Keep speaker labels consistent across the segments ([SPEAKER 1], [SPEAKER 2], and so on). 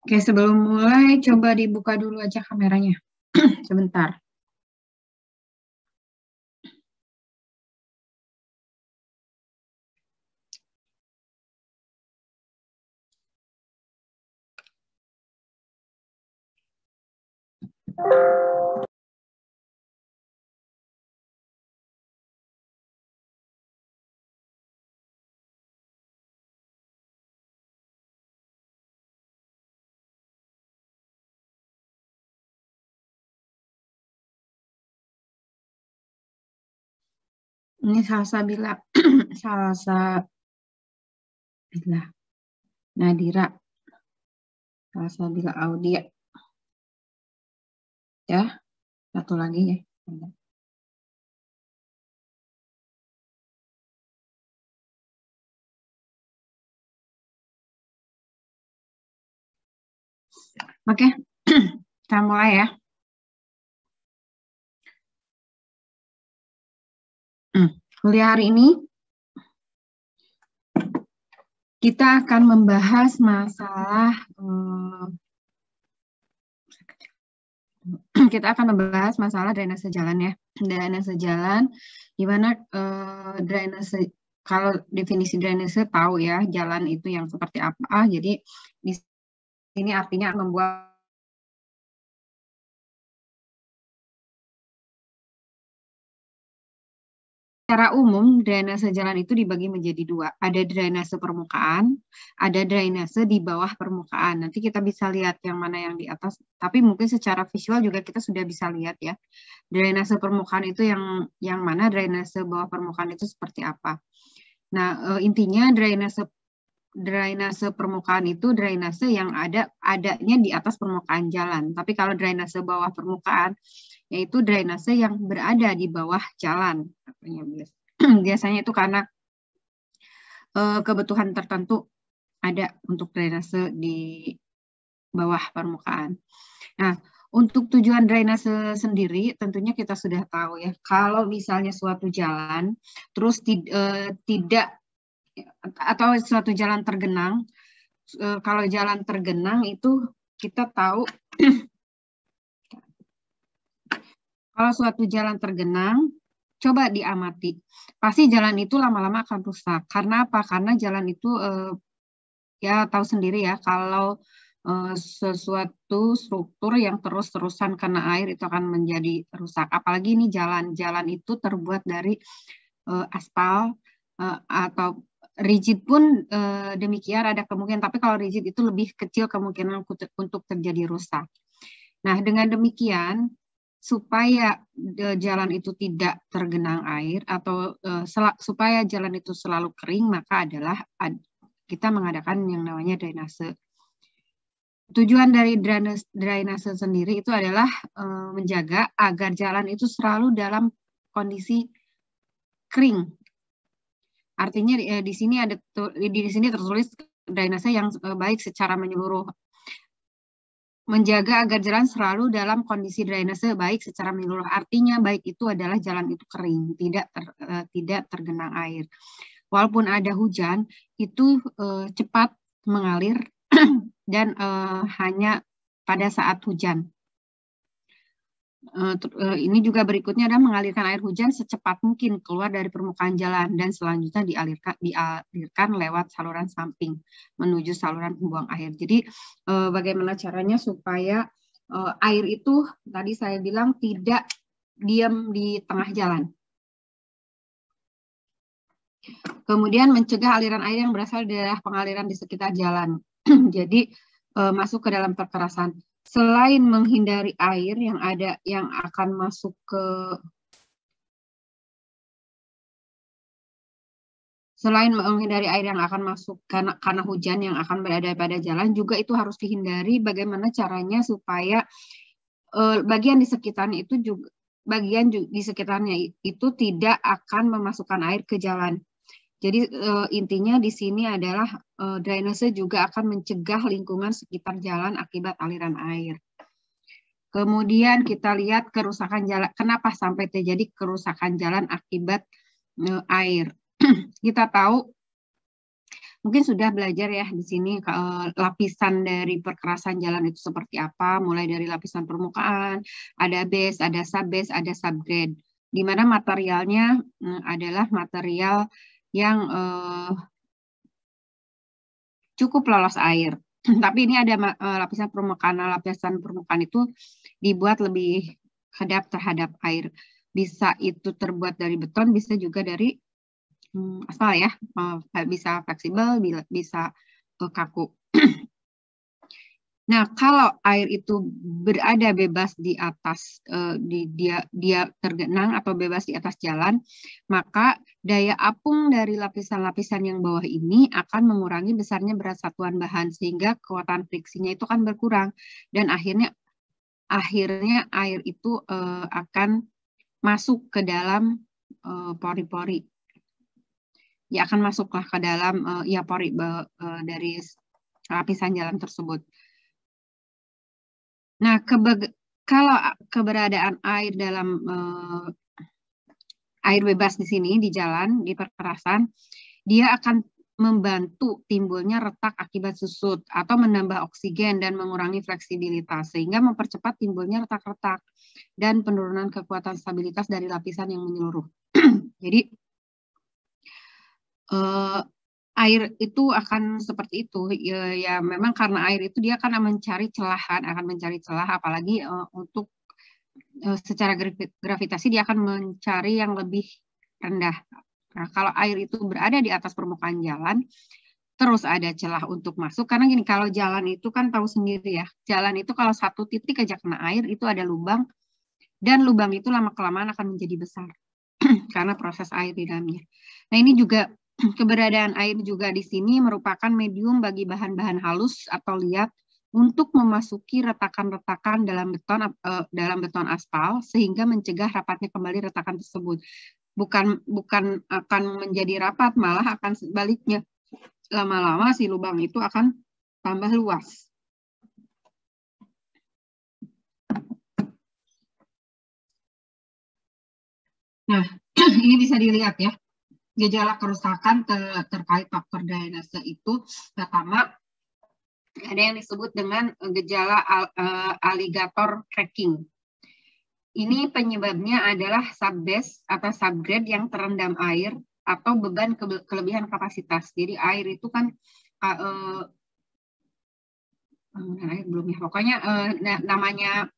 [SPEAKER 1] Oke, sebelum mulai coba dibuka dulu aja kameranya. Sebentar. Ini Salsabila, Salsabila, Nadira, Salsabila Audia. Ya, satu lagi ya. Oke, kita mulai ya. Kuliah hari ini kita akan membahas masalah drainase jalan ya. Drainase jalan, di mana drainase, kalau definisi drainase tahu ya, jalan itu yang seperti apa. Jadi di sini artinya membuat secara umum, drainase jalan itu dibagi menjadi dua. Ada drainase permukaan, ada drainase di bawah permukaan. Nanti kita bisa lihat yang mana yang di atas, tapi mungkin secara visual juga kita sudah bisa lihat ya. Drainase permukaan itu yang mana, drainase bawah permukaan itu seperti apa. Nah, intinya drainase permukaan itu drainase yang adanya di atas permukaan jalan. Tapi kalau drainase bawah permukaan, yaitu drainase yang berada di bawah jalan. Biasanya itu karena kebutuhan tertentu ada untuk drainase di bawah permukaan. Nah, untuk tujuan drainase sendiri tentunya kita sudah tahu ya, kalau misalnya suatu jalan terus tidak atau suatu jalan tergenang, kalau jalan tergenang itu kita tahu kalau suatu jalan tergenang, coba diamati, pasti jalan itu lama-lama akan rusak. Karena apa? Karena jalan itu ya tahu sendiri ya, kalau sesuatu struktur yang terus-terusan kena air itu akan menjadi rusak. Apalagi ini jalan itu terbuat dari aspal atau rigid pun demikian ada kemungkinan, tapi kalau rigid itu lebih kecil kemungkinan untuk terjadi rusak. Nah, dengan demikian supaya jalan itu tidak tergenang air atau supaya jalan itu selalu kering, maka adalah kita mengadakan yang namanya drainase. Tujuan dari drainase sendiri itu adalah menjaga agar jalan itu selalu dalam kondisi kering. Artinya di sini tertulis drainase yang baik secara menyeluruh. Menjaga agar jalan selalu dalam kondisi drainase baik secara menyeluruh. Artinya baik itu adalah jalan itu kering, tidak tergenang air. Walaupun ada hujan, itu cepat mengalir dan hanya pada saat hujan. Ini juga berikutnya adalah mengalirkan air hujan secepat mungkin keluar dari permukaan jalan dan selanjutnya dialirkan lewat saluran samping menuju saluran pembuang air. Jadi bagaimana caranya supaya air itu tadi saya bilang tidak diam di tengah jalan. Kemudian mencegah aliran air yang berasal dari pengaliran di sekitar jalan. Jadi masuk ke dalam perkerasan. Selain menghindari air yang akan masuk ke Selain menghindari air yang akan masuk karena hujan yang akan berada pada jalan, juga itu harus dihindari bagaimana caranya supaya bagian di sekitarnya itu tidak akan memasukkan air ke jalan. Jadi intinya di sini adalah drainase juga akan mencegah lingkungan sekitar jalan akibat aliran air. Kemudian kita lihat kerusakan jalan. Kenapa sampai terjadi kerusakan jalan akibat air? Kita tahu, mungkin sudah belajar ya di sini lapisan dari perkerasan jalan itu seperti apa, mulai dari lapisan permukaan, ada base, ada subbase, ada subgrade, di mana materialnya adalah material yang cukup lolos air. Tapi ini ada lapisan permukaan itu dibuat lebih kedap terhadap air. Bisa itu terbuat dari beton, bisa juga dari aspal ya, bisa fleksibel, bisa kaku. Nah, kalau air itu berada bebas di atas, dia tergenang atau bebas di atas jalan, maka daya apung dari lapisan-lapisan yang bawah ini akan mengurangi besarnya berat satuan bahan, sehingga kekuatan friksinya itu akan berkurang, dan akhirnya air itu akan masuk ke dalam pori-pori. Ya akan masuklah ke dalam pori dari lapisan jalan tersebut. Nah, kalau keberadaan air dalam air bebas di sini di jalan, di perkerasan, dia akan membantu timbulnya retak akibat susut atau menambah oksigen dan mengurangi fleksibilitas sehingga mempercepat timbulnya retak-retak dan penurunan kekuatan stabilitas dari lapisan yang menyeluruh. Jadi air itu akan seperti itu ya memang karena air itu dia akan mencari celah apalagi untuk secara gravitasi dia akan mencari yang lebih rendah. Nah, kalau air itu berada di atas permukaan jalan terus ada celah untuk masuk, karena gini, kalau jalan itu kan tahu sendiri ya, jalan itu kalau satu titik aja kena air itu ada lubang, dan lubang itu lama-kelamaan akan menjadi besar karena proses air di dalamnya. Nah, ini juga keberadaan air juga di sini merupakan medium bagi bahan-bahan halus atau liat untuk memasuki retakan-retakan dalam beton aspal sehingga mencegah rapatnya kembali retakan tersebut. Bukan akan menjadi rapat, malah akan sebaliknya. Lama-lama si lubang itu akan tambah luas. Nah, ini bisa dilihat ya. Gejala kerusakan terkait faktor drainase itu pertama ada yang disebut dengan gejala alligator cracking. Ini penyebabnya adalah subbase atau subgrade yang terendam air atau beban kelebihan kapasitas. Jadi air itu kan air belum ya. Pokoknya namanya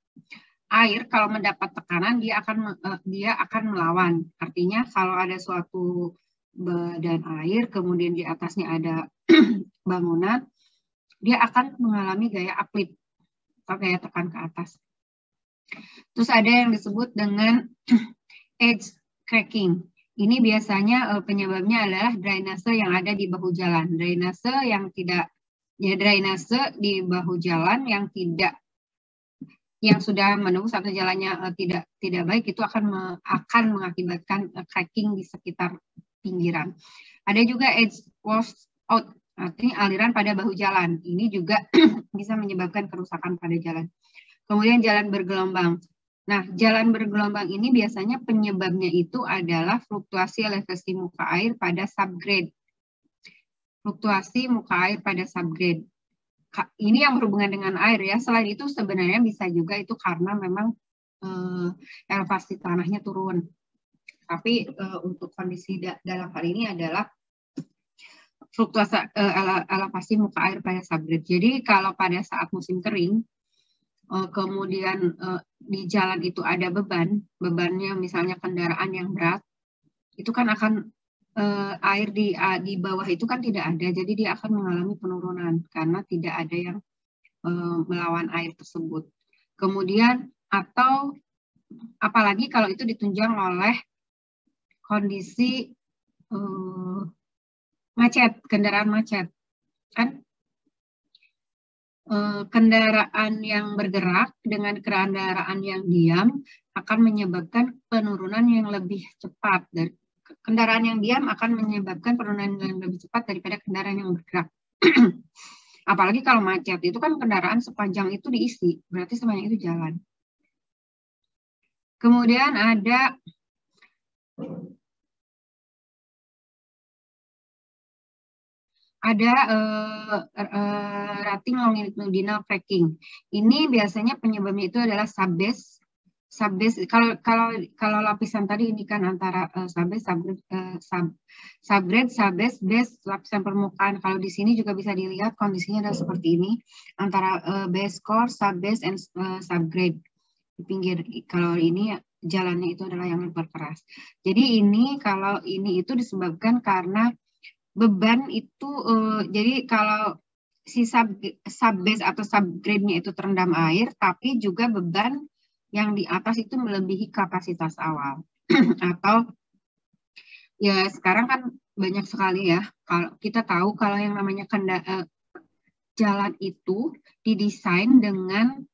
[SPEAKER 1] air kalau mendapat tekanan dia akan melawan. Artinya kalau ada suatu badan air kemudian di atasnya ada bangunan, dia akan mengalami gaya uplift atau gaya tekan ke atas. Terus ada yang disebut dengan edge cracking. Ini biasanya penyebabnya adalah drainase yang ada di bahu jalan. Drainase di bahu jalan yang sudah menembus atau jalannya tidak baik itu akan mengakibatkan cracking di sekitar pinggiran. Ada juga edge wash out, artinya aliran pada bahu jalan. Ini juga bisa menyebabkan kerusakan pada jalan. Kemudian jalan bergelombang. Nah, jalan bergelombang ini biasanya penyebabnya itu adalah fluktuasi elevasi muka air pada subgrade. Fluktuasi muka air pada subgrade. Ini yang berhubungan dengan air ya. Selain itu sebenarnya bisa juga itu karena memang elevasi tanahnya turun. Tapi untuk kondisi dalam hal ini adalah fluktuasi elevasi muka air pada subgrade. Jadi kalau pada saat musim kering, kemudian di jalan itu ada bebannya misalnya kendaraan yang berat, itu kan akan air di bawah itu kan tidak ada, jadi dia akan mengalami penurunan karena tidak ada yang melawan air tersebut. Kemudian atau apalagi kalau itu ditunjang oleh kondisi macet, kendaraan macet, kan? Kendaraan yang bergerak dengan kendaraan yang diam akan menyebabkan penurunan yang lebih cepat. Dari kendaraan yang diam akan menyebabkan penurunan yang lebih cepat daripada kendaraan yang bergerak. Apalagi kalau macet, itu kan kendaraan sepanjang itu diisi, berarti sepanjang itu jalan. Kemudian ada rating longitudinal cracking. Ini biasanya penyebabnya itu adalah subbase. Kalau lapisan tadi ini kan antara subbase, subgrade, subbase, base, lapisan permukaan. Kalau di sini juga bisa dilihat kondisinya adalah seperti ini, antara base core, subbase, and subgrade. Di pinggir, kalau ini jalannya itu adalah yang berkeras. Jadi ini kalau ini itu disebabkan karena beban itu, jadi kalau si subbase atau subgrade-nya itu terendam air, tapi juga beban yang di atas itu melebihi kapasitas awal. Atau ya sekarang kan banyak sekali ya, kalau kita tahu kalau yang namanya jalan itu didesain dengan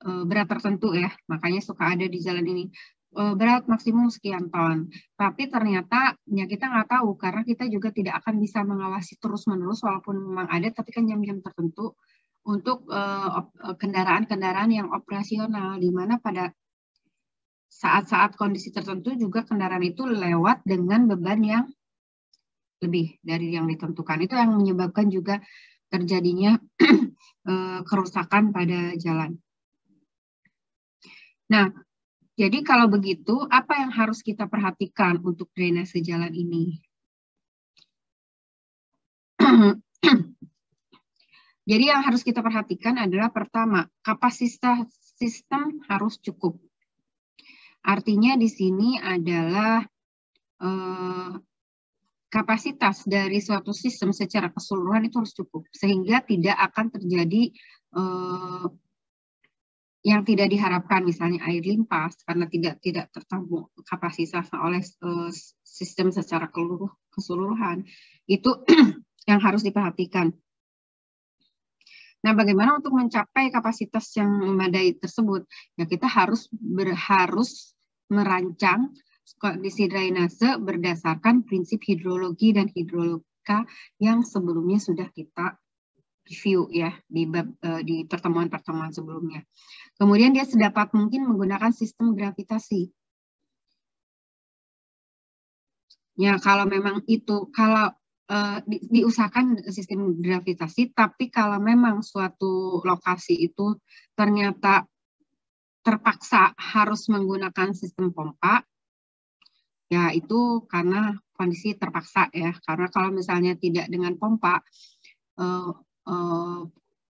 [SPEAKER 1] berat tertentu ya, makanya suka ada di jalan ini. Berat maksimum sekian ton. Tapi ternyata ya kita nggak tahu karena kita juga tidak akan bisa mengawasi terus-menerus walaupun memang ada, tapi kan jam-jam tertentu untuk kendaraan-kendaraan yang operasional, di mana pada saat-saat kondisi tertentu juga kendaraan itu lewat dengan beban yang lebih dari yang ditentukan. Itu yang menyebabkan juga terjadinya kerusakan pada jalan. Nah, jadi kalau begitu, apa yang harus kita perhatikan untuk drainase jalan ini? Jadi yang harus kita perhatikan adalah pertama, kapasitas sistem harus cukup. Artinya di sini adalah kapasitas dari suatu sistem secara keseluruhan itu harus cukup, sehingga tidak akan terjadi yang tidak diharapkan, misalnya air limpah karena tidak tertampung kapasitasnya oleh sistem secara keseluruhan. Itu yang harus diperhatikan. Nah, bagaimana untuk mencapai kapasitas yang memadai tersebut? Ya, kita harus merancang kondisi drainase berdasarkan prinsip hidrologi dan hidrologika yang sebelumnya sudah kita review ya di pertemuan-pertemuan sebelumnya. Kemudian dia sedapat mungkin menggunakan sistem gravitasi. Ya, kalau memang itu, kalau diusahakan sistem gravitasi, tapi kalau memang suatu lokasi itu ternyata terpaksa harus menggunakan sistem pompa, ya itu karena kondisi terpaksa ya. Karena kalau misalnya tidak dengan pompa,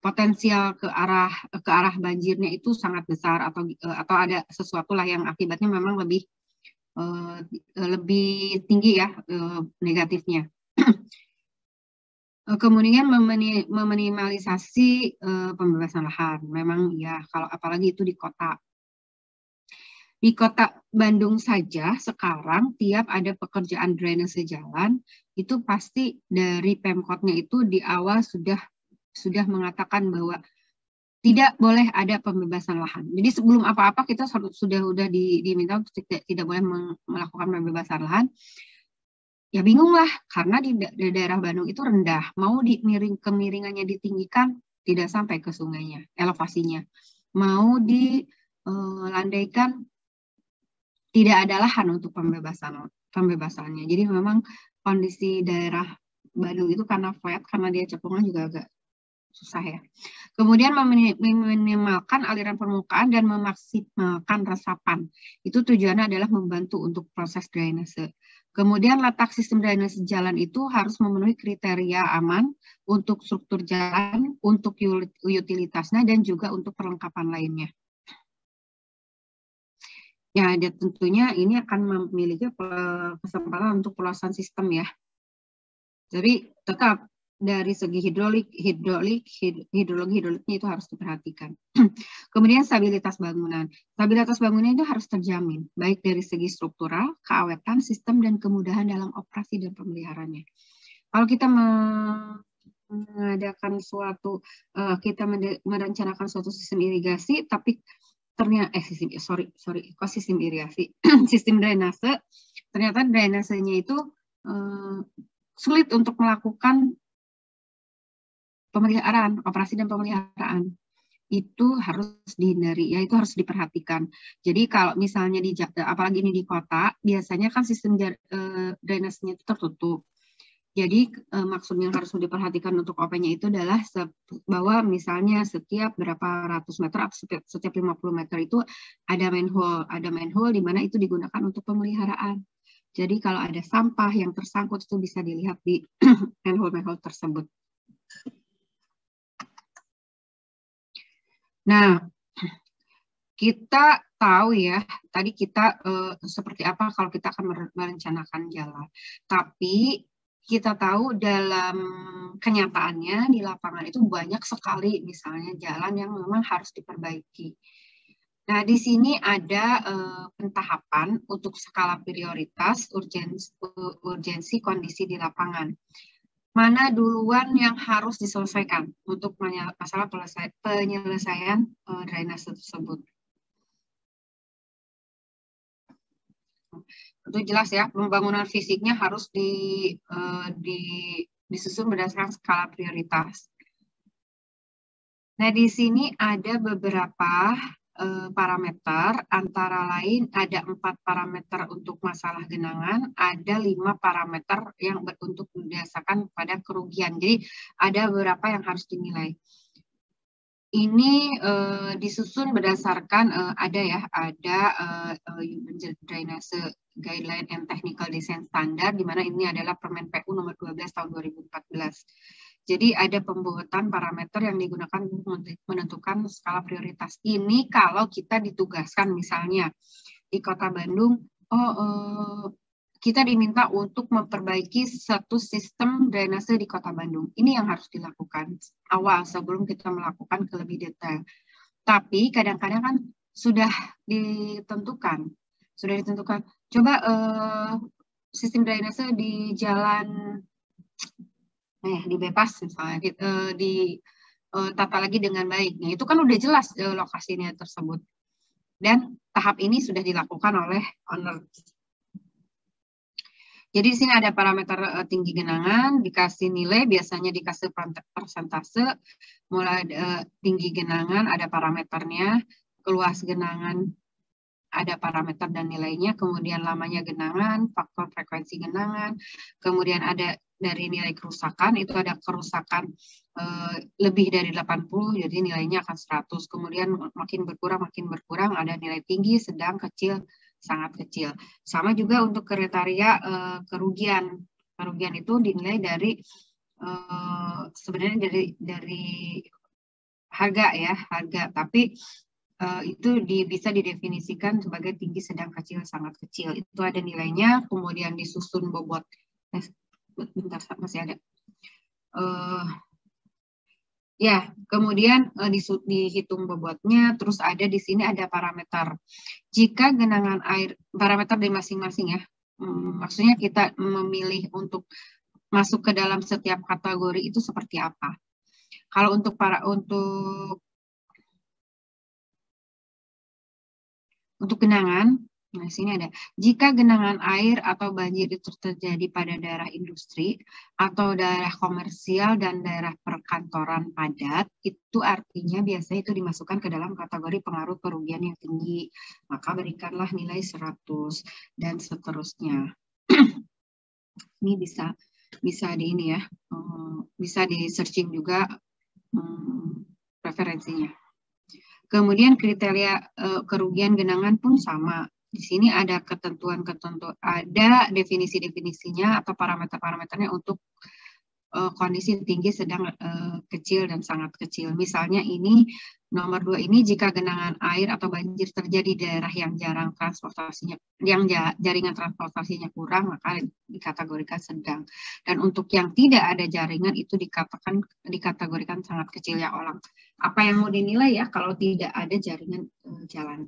[SPEAKER 1] potensial ke arah banjirnya itu sangat besar, atau ada sesuatu lah yang akibatnya memang lebih tinggi ya negatifnya. Kemudian meminimalisasi pembebasan lahan. Memang ya kalau apalagi itu di kota. Di kota Bandung saja sekarang tiap ada pekerjaan drainase jalan itu pasti dari Pemkotnya itu di awal sudah mengatakan bahwa tidak boleh ada pembebasan lahan. Jadi sebelum apa-apa kita sudah diminta untuk tidak boleh melakukan pembebasan lahan. Ya bingung lah, karena di daerah Bandung itu rendah. Mau kemiringannya ditinggikan, tidak sampai ke sungainya, elevasinya. Mau dilandaikan, tidak ada lahan untuk pembebasannya. Jadi memang kondisi daerah Bandung itu karena flat, karena dia cekungan juga agak susah ya. Kemudian meminimalkan aliran permukaan dan memaksimalkan resapan. Itu tujuannya adalah membantu untuk proses drainase. Kemudian letak sistem drainase jalan itu harus memenuhi kriteria aman untuk struktur jalan, untuk utilitasnya, dan juga untuk perlengkapan lainnya. Ya, tentunya ini akan memiliki kesempatan untuk perluasan sistem ya. Jadi tetap dari segi hidrologinya itu harus diperhatikan. Kemudian stabilitas bangunan. Stabilitas bangunan itu harus terjamin, baik dari segi struktural, keawetan, sistem, dan kemudahan dalam operasi dan pemeliharaannya. Kalau kita mengadakan suatu, kita merencanakan suatu sistem irigasi, tapi ternyata sistem irigasi, sistem drainase, ternyata drainasenya itu sulit untuk melakukan pemeliharaan, operasi dan pemeliharaan. Itu harus dihindari, ya itu harus diperhatikan. Jadi kalau misalnya apalagi ini di kota, biasanya kan sistem drainasenya itu tertutup. Jadi maksudnya harus diperhatikan untuk OP-nya itu adalah bahwa misalnya setiap berapa ratus meter atau setiap 50 meter itu ada manhole di mana itu digunakan untuk pemeliharaan. Jadi kalau ada sampah yang tersangkut itu bisa dilihat di manhole tersebut. Nah, kita tahu ya, tadi kita seperti apa kalau kita akan merencanakan jalan. Tapi kita tahu dalam kenyataannya di lapangan itu banyak sekali misalnya jalan yang memang harus diperbaiki. Nah, di sini ada pentahapan untuk skala prioritas, urgensi kondisi di lapangan. Mana duluan yang harus diselesaikan untuk masalah penyelesaian drainase tersebut. Itu jelas ya, pembangunan fisiknya harus disusun berdasarkan skala prioritas. Nah, di sini ada beberapa parameter, antara lain ada 4 parameter untuk masalah genangan, ada 5 parameter yang untuk berdasarkan pada kerugian. Jadi ada beberapa yang harus dinilai. Ini disusun berdasarkan ada drainase guideline and technical design standard, di mana ini adalah Permen PU nomor 12 tahun 2014. Jadi ada pembuatan parameter yang digunakan untuk menentukan skala prioritas. Ini kalau kita ditugaskan misalnya di Kota Bandung, kita diminta untuk memperbaiki satu sistem drainase di Kota Bandung. Ini yang harus dilakukan awal sebelum kita melakukan ke lebih detail. Tapi kadang-kadang kan sudah ditentukan. Coba sistem drainase di jalan di Bebas misalnya, ditata lagi dengan baik. Nah, itu kan udah jelas lokasinya tersebut. Dan tahap ini sudah dilakukan oleh owner. Jadi di sini ada parameter tinggi genangan, dikasih nilai, biasanya dikasih persentase, mulai tinggi genangan ada parameternya, luas genangan ada parameter dan nilainya, kemudian lamanya genangan, faktor frekuensi genangan, kemudian ada dari nilai kerusakan, itu ada kerusakan lebih dari 80, jadi nilainya akan 100, kemudian makin berkurang, ada nilai tinggi, sedang, kecil, sangat kecil. Sama juga untuk kriteria kerugian. Kerugian itu dinilai dari sebenarnya dari harga ya, tapi itu bisa didefinisikan sebagai tinggi, sedang, kecil, sangat kecil. Itu ada nilainya, kemudian disusun bobot. Bentar, masih ada. Ya, kemudian dihitung bobotnya, terus ada di sini ada parameter. Jika genangan air, parameter dari masing-masing ya, maksudnya kita memilih untuk masuk ke dalam setiap kategori itu seperti apa. Kalau untuk genangan, nah sini ada, jika genangan air atau banjir itu terjadi pada daerah industri atau daerah komersial dan daerah perkantoran padat, itu artinya biasanya itu dimasukkan ke dalam kategori pengaruh kerugian yang tinggi, maka berikanlah nilai 100 dan seterusnya. Ini bisa di ini ya, bisa di searching juga referensinya. Kemudian kriteria kerugian genangan pun sama. Di sini ada ketentuan-ketentuan, ada definisi-definisinya atau parameter-parameternya untuk kondisi tinggi, sedang, kecil, dan sangat kecil. Misalnya ini nomor 2 ini jika genangan air atau banjir terjadi di daerah yang jaringan transportasinya kurang, maka dikategorikan sedang. Dan untuk yang tidak ada jaringan itu dikategorikan sangat kecil ya orang. Apa yang mau dinilai ya kalau tidak ada jaringan jalan?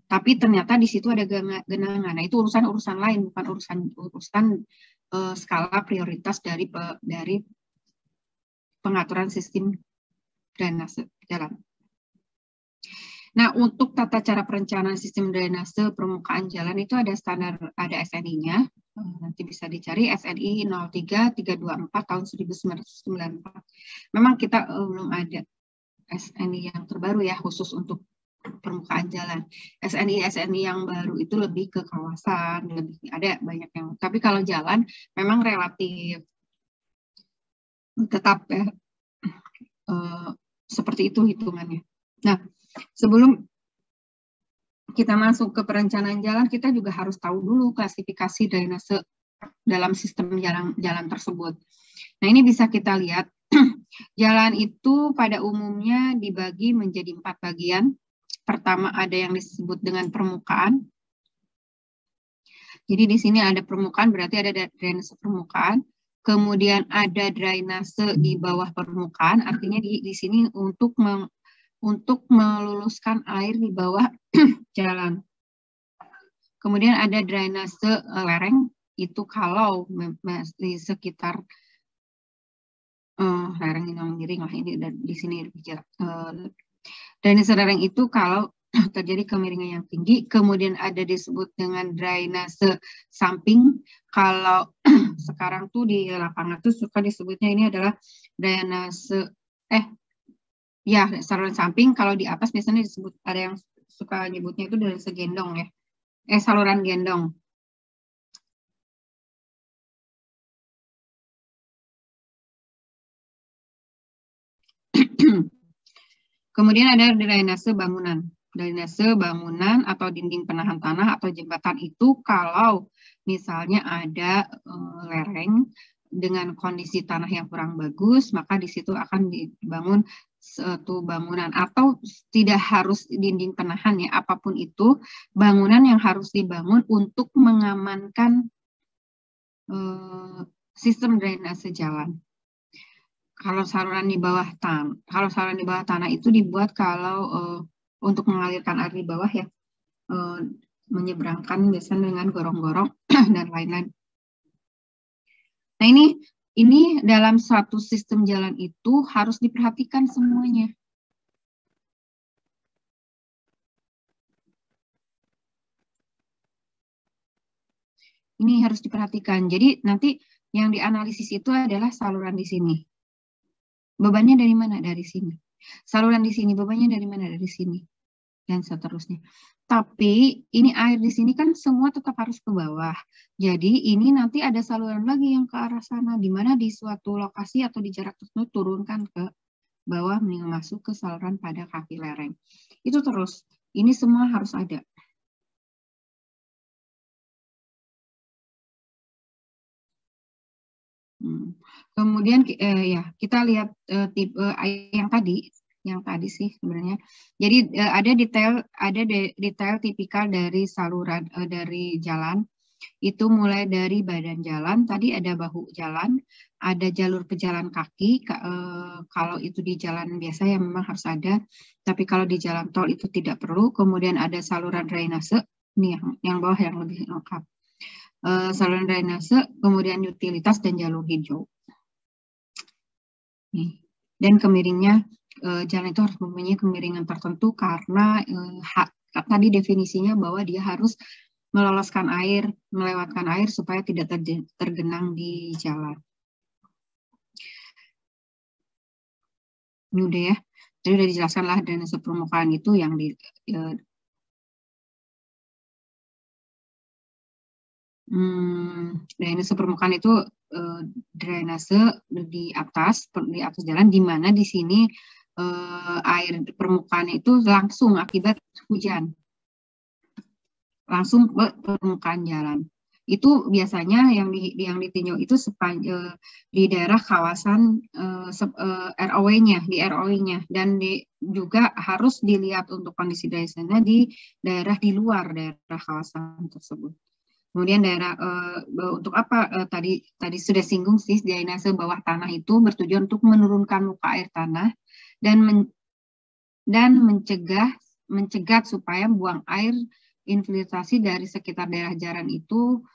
[SPEAKER 1] Tapi ternyata di situ ada genangan. Nah, itu urusan lain, bukan urusan skala prioritas dari pengaturan sistem drainase jalan. Nah, untuk tata cara perencanaan sistem drainase permukaan jalan itu ada standar, ada SNI-nya. Nanti bisa dicari SNI 03324 tahun 1994. Memang kita belum ada SNI yang terbaru ya, khusus untuk permukaan jalan. SNI yang baru itu lebih ke kawasan, lebih ada banyak yang. Tapi kalau jalan memang relatif tetap ya seperti itu hitungannya. Nah, sebelum kita masuk ke perencanaan jalan, kita juga harus tahu dulu klasifikasi drainase dalam sistem jalan tersebut. Nah, ini bisa kita lihat. Jalan itu pada umumnya dibagi menjadi 4 bagian. Pertama ada yang disebut dengan permukaan. Jadi di sini ada permukaan, berarti ada drainase permukaan. Kemudian ada drainase di bawah permukaan, artinya di sini untuk meluluskan air di bawah jalan. Kemudian ada drainase lereng, itu kalau di sekitar lereng ini miring lah, ini di sini bicara. Drainase lereng itu kalau terjadi kemiringan yang tinggi. Kemudian ada disebut dengan drainase samping. Kalau sekarang tuh di lapangan tuh suka disebutnya ini adalah drainase saluran samping. Kalau di atas biasanya disebut, ada yang suka nyebutnya itu drainase gendong ya. Saluran gendong. Kemudian ada drainase bangunan. Drainase bangunan atau dinding penahan tanah atau jembatan itu kalau misalnya ada lereng dengan kondisi tanah yang kurang bagus, maka di situ akan dibangun suatu bangunan, atau tidak harus dinding penahan ya, apapun itu bangunan yang harus dibangun untuk mengamankan sistem drainase jalan. Kalau saluran di bawah tanah itu dibuat kalau untuk mengalirkan air di bawah ya, menyeberangkan biasanya dengan gorong-gorong dan lain-lain. Nah, ini dalam satu sistem jalan itu harus diperhatikan semuanya. Ini harus diperhatikan. Jadi nanti yang dianalisis itu adalah saluran di sini. Bebannya dari mana? Dari sini. Saluran di sini, bebannya dari mana? Dari sini. Dan seterusnya. Tapi ini air di sini kan semua tetap harus ke bawah. Jadi ini nanti ada saluran lagi yang ke arah sana, di mana di suatu lokasi atau di jarak tertentu turunkan ke bawah, masuk ke saluran pada kaki lereng. Itu terus. Ini semua harus ada. Kemudian ya kita lihat tipe yang tadi sih sebenarnya. Jadi ada detail tipikal dari saluran dari jalan. Itu mulai dari badan jalan, tadi ada bahu jalan, ada jalur pejalan kaki. Kalau itu di jalan biasa ya memang harus ada, tapi kalau di jalan tol itu tidak perlu. Kemudian ada saluran drainase, ini yang bawah yang lebih lengkap. Saluran drainase, kemudian utilitas dan jalur hijau. Nih. Dan kemiringnya, jalan itu harus mempunyai kemiringan tertentu karena tadi definisinya bahwa dia harus meloloskan air, melewatkan air supaya tidak tergenang di jalan. Ini udah ya, jadi udah dijelaskan lah drainase permukaan itu yang di drainase permukaan itu drainase di atas jalan, di mana di sini air permukaan itu langsung akibat hujan. langsung ke permukaan jalan. Itu biasanya yang ditinjau itu di daerah kawasan ROW-nya, di ROW-nya, dan juga harus dilihat untuk kondisi drainasenya di daerah di luar daerah kawasan tersebut. Kemudian daerah untuk apa tadi sudah singgung sih, drainase bawah tanah itu bertujuan untuk menurunkan muka air tanah dan mencegah supaya buang air infiltrasi dari sekitar daerah jalan itu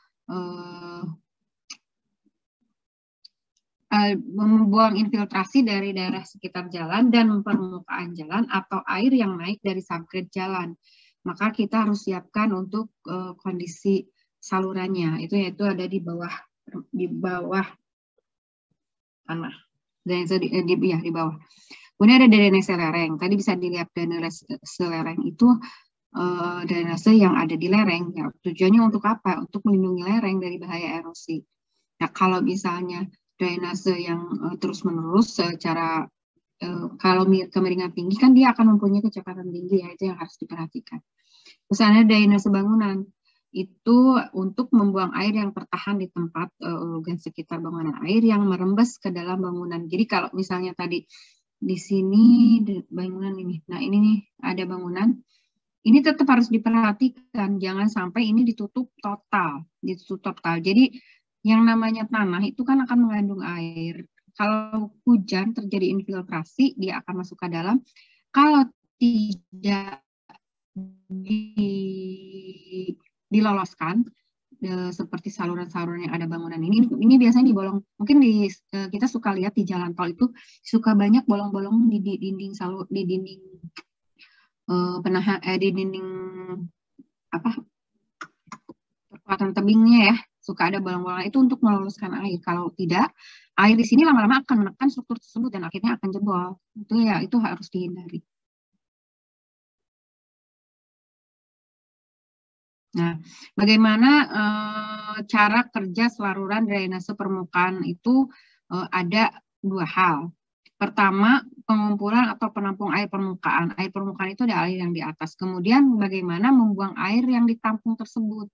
[SPEAKER 1] membuang infiltrasi dari daerah sekitar jalan dan permukaan jalan atau air yang naik dari subgrade jalan. Maka kita harus siapkan untuk kondisi salurannya, yaitu ada di bawah tanah. Drainase di bawah. Kemudian ada drainase lereng. Tadi bisa dilihat drainase lereng itu drainase yang ada di lereng. Ya, tujuannya untuk apa? Untuk melindungi lereng dari bahaya erosi. Nah, kalau misalnya drainase yang terus-menerus secara kalau kemiringan tinggi kan dia akan mempunyai kecepatan tinggi, ya, itu yang harus diperhatikan. Terus ada drainase bangunan. Itu untuk membuang air yang tertahan di tempat organ sekitar bangunan, air yang merembes ke dalam bangunan. Jadi kalau misalnya tadi di sini bangunan ini, nah ini nih ada bangunan, ini tetap harus diperhatikan, jangan sampai ini ditutup total. Jadi yang namanya tanah itu kan akan mengandung air. Kalau hujan terjadi infiltrasi, dia akan masuk ke dalam. Kalau tidak diloloskan, seperti saluran-saluran yang ada bangunan ini biasanya dibolong. Mungkin kita suka lihat di jalan tol itu suka banyak bolong-bolong di dinding di dinding perkuatan tebingnya, ya, suka ada bolong-bolong itu untuk meloloskan air. Kalau tidak, air di sini lama-lama akan menekan struktur tersebut dan akhirnya akan jebol. Itu harus dihindari. Nah, bagaimana cara kerja saluran drainase permukaan itu ada dua hal. Pertama, pengumpulan atau penampung air permukaan. Air permukaan itu ada air yang di atas. Kemudian bagaimana membuang air yang ditampung tersebut.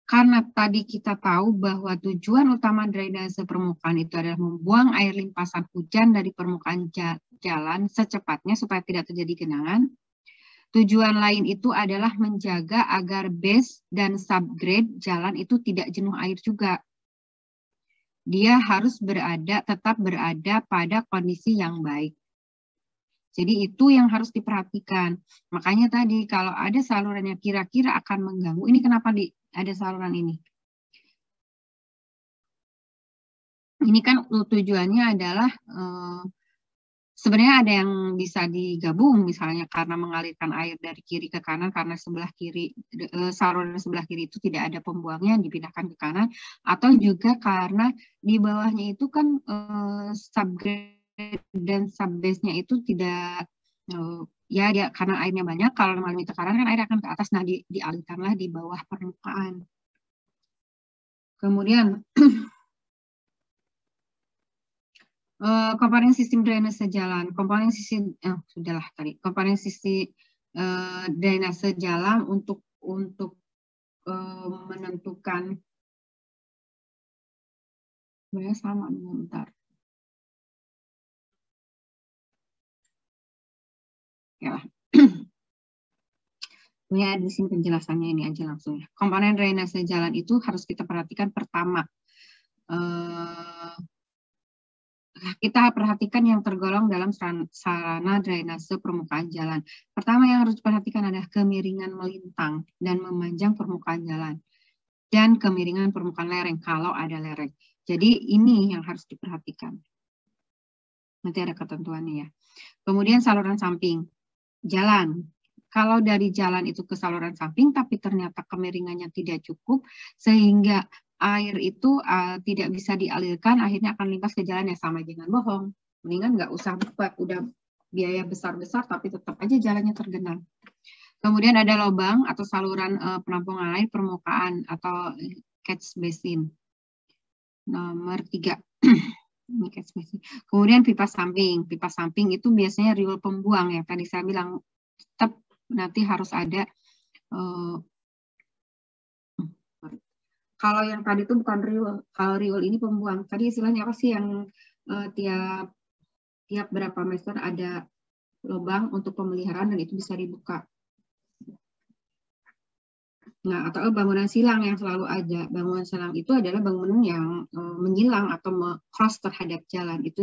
[SPEAKER 1] Karena tadi kita tahu bahwa tujuan utama drainase permukaan itu adalah membuang air limpasan hujan dari permukaan jalan secepatnya supaya tidak terjadi genangan. Tujuan lain itu adalah menjaga agar base dan subgrade jalan itu tidak jenuh air juga. Dia harus tetap berada pada kondisi yang baik. Jadi itu yang harus diperhatikan. Makanya tadi kalau ada saluran yang kira-kira akan mengganggu, ini kenapa ada saluran ini? Ini kan tujuannya adalah sebenarnya ada yang bisa digabung, misalnya karena mengalirkan air dari kiri ke kanan karena saluran sebelah kiri itu tidak ada pembuangnya dipindahkan ke kanan, atau juga karena di bawahnya itu kan subgrade dan subbase-nya itu tidak dia karena airnya banyak, kalau mengalami tekanan kan air akan ke atas, nah dialirkanlah di bawah permukaan. Kemudian komponen sistem drainase jalan, komponen drainase jalan untuk menentukan, sebenarnya sama bentar. Ya. Ini di sini penjelasannya, ini aja langsung ya. Komponen drainase jalan itu harus kita perhatikan. Pertama, kita perhatikan yang tergolong dalam sarana drainase permukaan jalan. Pertama yang harus diperhatikan adalah kemiringan melintang dan memanjang permukaan jalan. Dan kemiringan permukaan lereng, kalau ada lereng. Jadi ini yang harus diperhatikan. Nanti ada ketentuannya ya. Kemudian saluran samping. Jalan. Kalau dari jalan itu ke saluran samping, tapi ternyata kemiringannya tidak cukup, sehingga air itu tidak bisa dialirkan, akhirnya akan limpas ke jalan, yang sama dengan bohong. Mendingan nggak usah buat, udah biaya besar-besar, tapi tetap aja jalannya tergenang. Kemudian ada lubang atau saluran penampungan air permukaan atau catch basin. Nomor 3. Kemudian pipa samping. Pipa samping itu biasanya riul pembuang, yang tadi saya bilang, tetap nanti harus ada Kalau yang tadi itu bukan riul. Kalau riul ini pembuang. Tadi istilahnya apa sih yang tiap berapa meter ada lubang untuk pemeliharaan dan itu bisa dibuka. Nah, atau bangunan silang yang selalu ada. Bangunan silang itu adalah bangunan yang menyilang atau cross terhadap jalan. Itu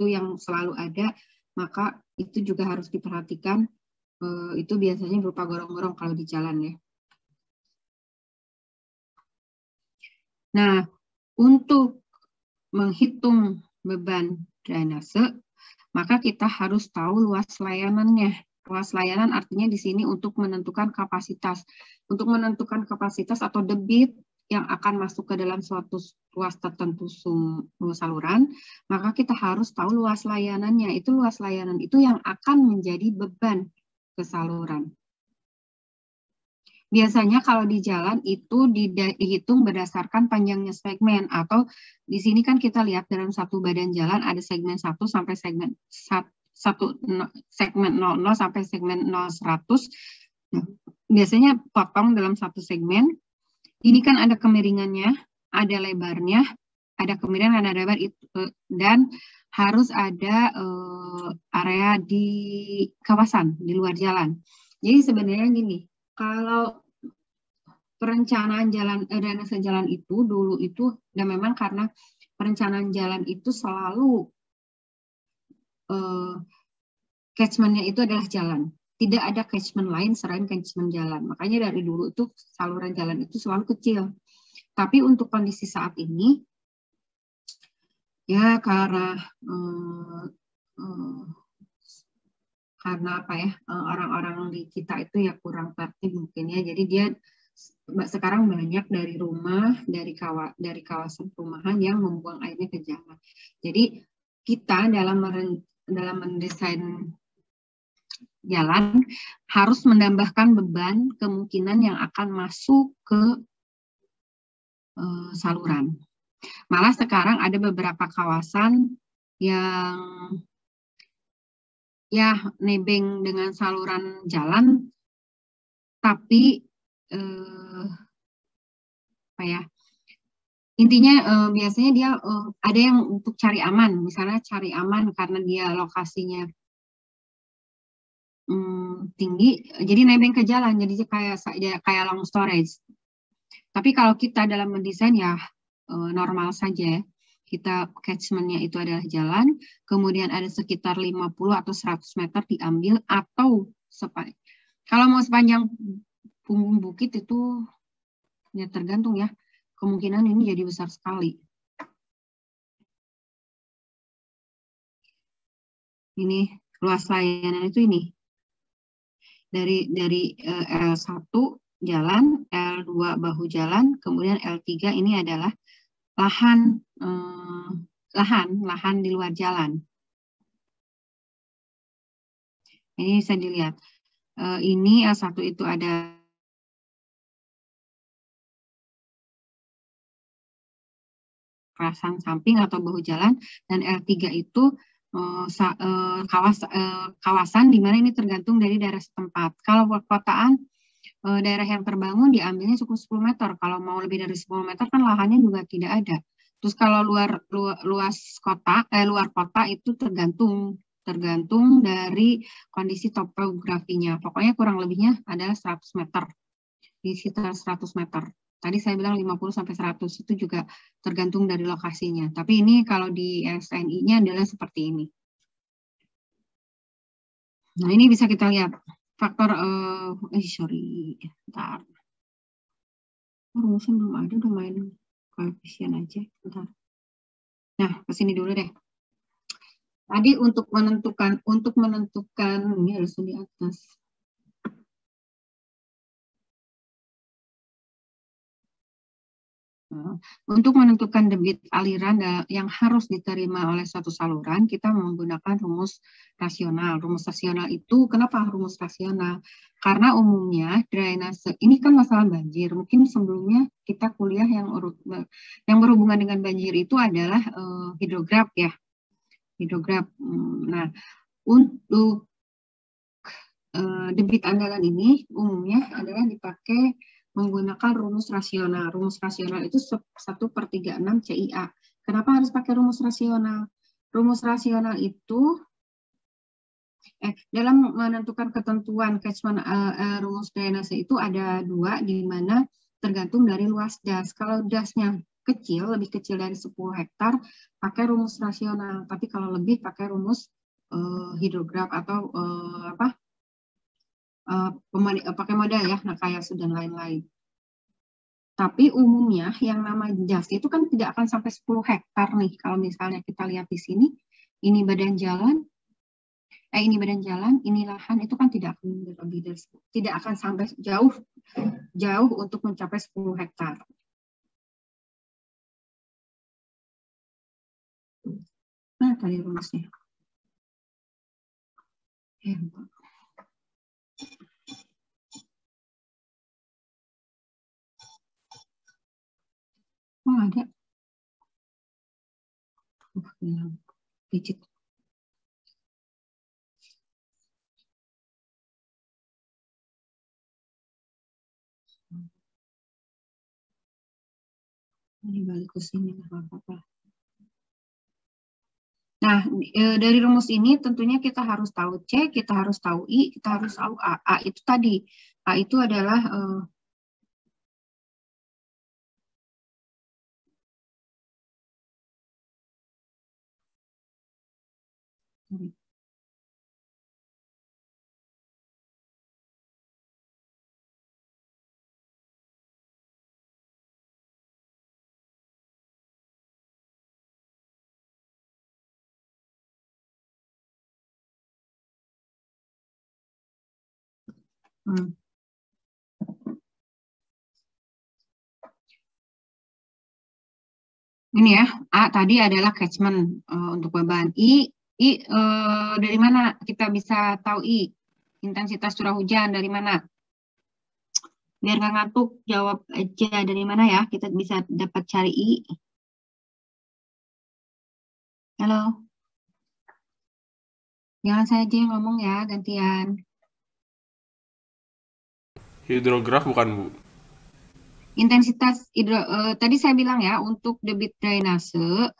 [SPEAKER 1] yang selalu ada, maka itu juga harus diperhatikan. Itu biasanya berupa gorong-gorong kalau di jalan ya. Nah, untuk menghitung beban drainase, maka kita harus tahu luas layanannya. Luas layanan artinya di sini untuk menentukan kapasitas. Untuk menentukan kapasitas atau debit yang akan masuk ke dalam suatu ruas tertentu saluran, maka kita harus tahu luas layanannya. Itu luas layanan itu yang akan menjadi beban ke saluran. Biasanya kalau di jalan itu dihitung berdasarkan panjangnya segmen, atau di sini kan kita lihat dalam satu badan jalan ada segmen 1 sampai segmen 0 sampai segmen 0-100. Nah, biasanya potong dalam satu segmen. Ini kan ada kemiringannya, ada lebarnya, ada kemiringan, ada lebar itu, dan harus ada area di kawasan di luar jalan. Jadi sebenarnya gini, kalau perencanaan drainase jalan itu dulu itu, dan memang karena perencanaan jalan itu selalu catchment-nya itu adalah jalan. Tidak ada catchment lain selain catchment jalan. Makanya dari dulu itu saluran jalan itu selalu kecil. Tapi untuk kondisi saat ini, ya karena apa ya, orang-orang di kita itu ya kurang tertib mungkin ya. Jadi dia sekarang banyak dari rumah, dari kawasan perumahan yang membuang airnya ke jalan. Jadi kita dalam mendesain jalan harus menambahkan beban kemungkinan yang akan masuk ke saluran. Malah sekarang ada beberapa kawasan yang ya nebeng dengan saluran jalan, tapi apa ya? Intinya biasanya dia ada yang untuk cari aman, misalnya cari aman karena dia lokasinya tinggi, jadi nebeng ke jalan, jadi kayak long storage. Tapi kalau kita dalam mendesain ya normal saja. Kita catchment-nya itu adalah jalan, kemudian ada sekitar 50 atau 100 meter diambil, atau kalau mau sepanjang punggung bukit itu ya tergantung ya, kemungkinan ini jadi besar sekali. Ini luas layanan itu ini. Dari L1 jalan, L2 bahu jalan, kemudian L3 ini adalah lahan di luar jalan. Ini bisa dilihat. Ini L1 itu ada kerasan samping atau bahu jalan, dan L3 itu kawasan di mana ini tergantung dari daerah setempat. Kalau perkotaan, daerah yang terbangun diambilnya cukup 10 meter. Kalau mau lebih dari 10 meter kan lahannya juga tidak ada. Terus kalau luar kota itu tergantung dari kondisi topografinya. Pokoknya kurang lebihnya adalah 100 meter. Di sekitar 100 meter. Tadi saya bilang 50 sampai 100, itu juga tergantung dari lokasinya. Tapi ini kalau di SNI-nya adalah seperti ini. Nah, ini bisa kita lihat faktor bentar. Rumusnya belum ada, udah main koefisien aja. Bentar. Nah, ke sini dulu deh. Tadi untuk menentukan ini harus di atas. Untuk menentukan debit aliran yang harus diterima oleh suatu saluran, kita menggunakan rumus rasional. Rumus rasional itu, kenapa rumus rasional? Karena umumnya drainase, ini kan masalah banjir. Mungkin sebelumnya kita kuliah yang berhubungan dengan banjir itu adalah hidrograf ya. Hidrograf. Nah, untuk debit andalan ini umumnya adalah dipakai menggunakan rumus rasional. Rumus rasional itu 1/36 CIA. Kenapa harus pakai rumus rasional? Rumus rasional itu dalam menentukan ketentuan catchment rumus drainase itu ada dua, di mana tergantung dari luas das. Kalau dasnya kecil, lebih kecil dari 10 hektar, pakai rumus rasional. Tapi kalau lebih pakai rumus hidrograf atau pakai modal ya, Nakayasu dan lain-lain. Tapi umumnya yang nama jas itu kan tidak akan sampai 10 hektar nih. Kalau misalnya kita lihat di sini, ini badan jalan, ini lahan, itu kan tidak akan lebih dari, tidak akan sampai jauh untuk mencapai 10 hektar. Nah, tadi rumusnya. Oh, ada. Digit. Ini balik ke sini, apa-apa. Nah, dari rumus ini tentunya kita harus tahu C, kita harus tahu I, kita harus tahu A. A itu tadi. A itu adalah ini ya, A tadi adalah catchment untuk beban. I dari mana kita bisa tahu I? Intensitas curah hujan dari mana? Biar nggak ngantuk, jawab aja dari mana ya, kita bisa dapat cari I. Halo? Jangan saya aja yang ngomong ya, gantian.
[SPEAKER 2] Hidrograf bukan, Bu?
[SPEAKER 1] Intensitas tadi saya bilang ya, untuk debit drainase,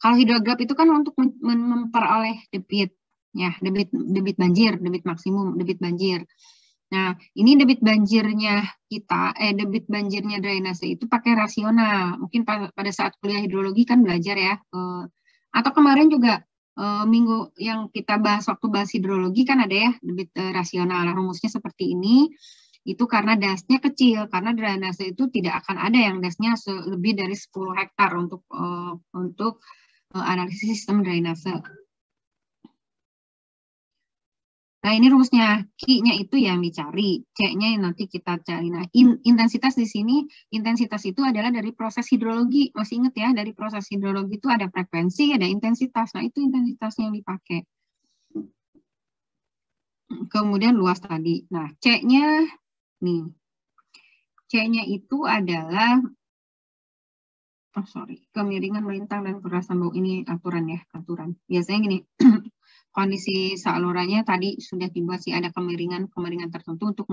[SPEAKER 1] kalau hidrograf itu kan untuk memperoleh debit, ya, debit banjir, debit maksimum, debit banjir. Nah, ini debit banjirnya kita, debit banjirnya drainase itu pakai rasional. Mungkin pada saat kuliah hidrologi kan belajar ya, atau kemarin juga minggu yang kita bahas waktu bahas hidrologi kan ada ya debit rasional. Rumusnya seperti ini. Itu karena dasnya kecil, karena drainase itu tidak akan ada yang dasnya lebih dari 10 hektar untuk analisis sistem drainase. Nah, ini rumusnya, Q-nya itu yang dicari, C-nya yang nanti kita cari. Nah, intensitas di sini, intensitas itu adalah dari proses hidrologi. Masih ingat ya, dari proses hidrologi itu ada frekuensi, ada intensitas. Nah, itu intensitasnya yang dipakai. Kemudian luas tadi. Nah, C-nya, nih. C-nya itu adalah, kemiringan melintang dan kekerasan bau. Ini aturan ya, aturan. Biasanya gini, kondisi salurannya tadi sudah dibuat sih ada kemiringan tertentu untuk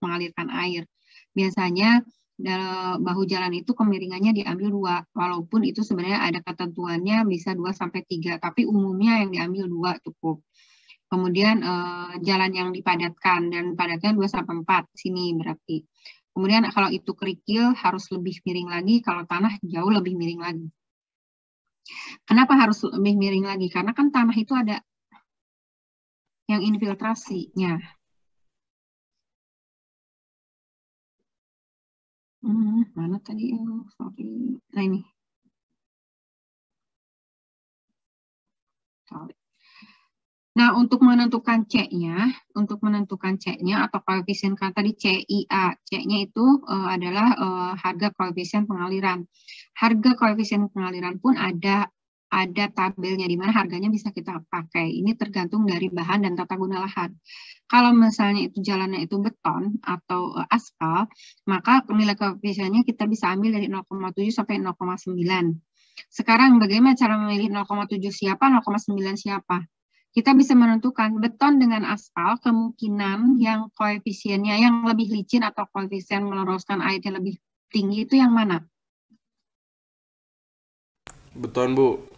[SPEAKER 1] mengalirkan air. Biasanya bahu jalan itu kemiringannya diambil 2, walaupun itu sebenarnya ada ketentuannya bisa 2-3, tapi umumnya yang diambil 2 cukup. Kemudian jalan yang dipadatkan, dan padatnya 2-4 sini berarti. Kemudian kalau itu kerikil harus lebih miring lagi, kalau tanah jauh lebih miring lagi. Kenapa harus lebih miring lagi? Karena kan tanah itu ada yang infiltrasinya. Mana tadi? Sorry. Nah, ini. Sorry. Nah, untuk menentukan C-nya atau koefisien kan tadi CIA, C-nya itu adalah harga koefisien pengaliran. Harga koefisien pengaliran pun ada tabelnya di mana harganya bisa kita pakai. Ini tergantung dari bahan dan tata guna lahan. Kalau misalnya itu jalannya itu beton atau aspal, maka nilai koefisiennya kita bisa ambil dari 0,7 sampai 0,9. Sekarang bagaimana cara memilih 0,7 siapa, 0,9 siapa? kita bisa menentukan beton dengan aspal, kemungkinan yang koefisiennya yang lebih licin atau koefisien meluruskan airnya lebih tinggi itu yang mana?
[SPEAKER 2] Beton, Bu.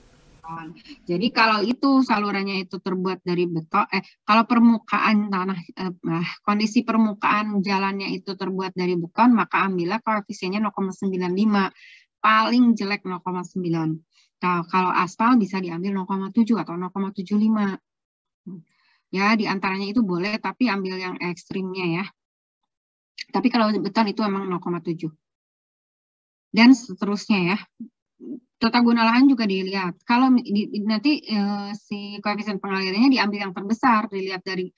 [SPEAKER 1] Jadi kalau itu salurannya itu terbuat dari beton, kalau permukaan tanah, kondisi permukaan jalannya itu terbuat dari beton, maka ambillah koefisiennya 0,95, paling jelek 0,9. Kalau aspal bisa diambil 0,7 atau 0,75. Ya, di antaranya itu boleh, tapi ambil yang ekstrimnya ya. Tapi kalau beton itu memang 0,7. Dan seterusnya ya. Tata guna lahan juga dilihat. Kalau nanti si koefisien pengalirannya diambil yang terbesar, dilihat dari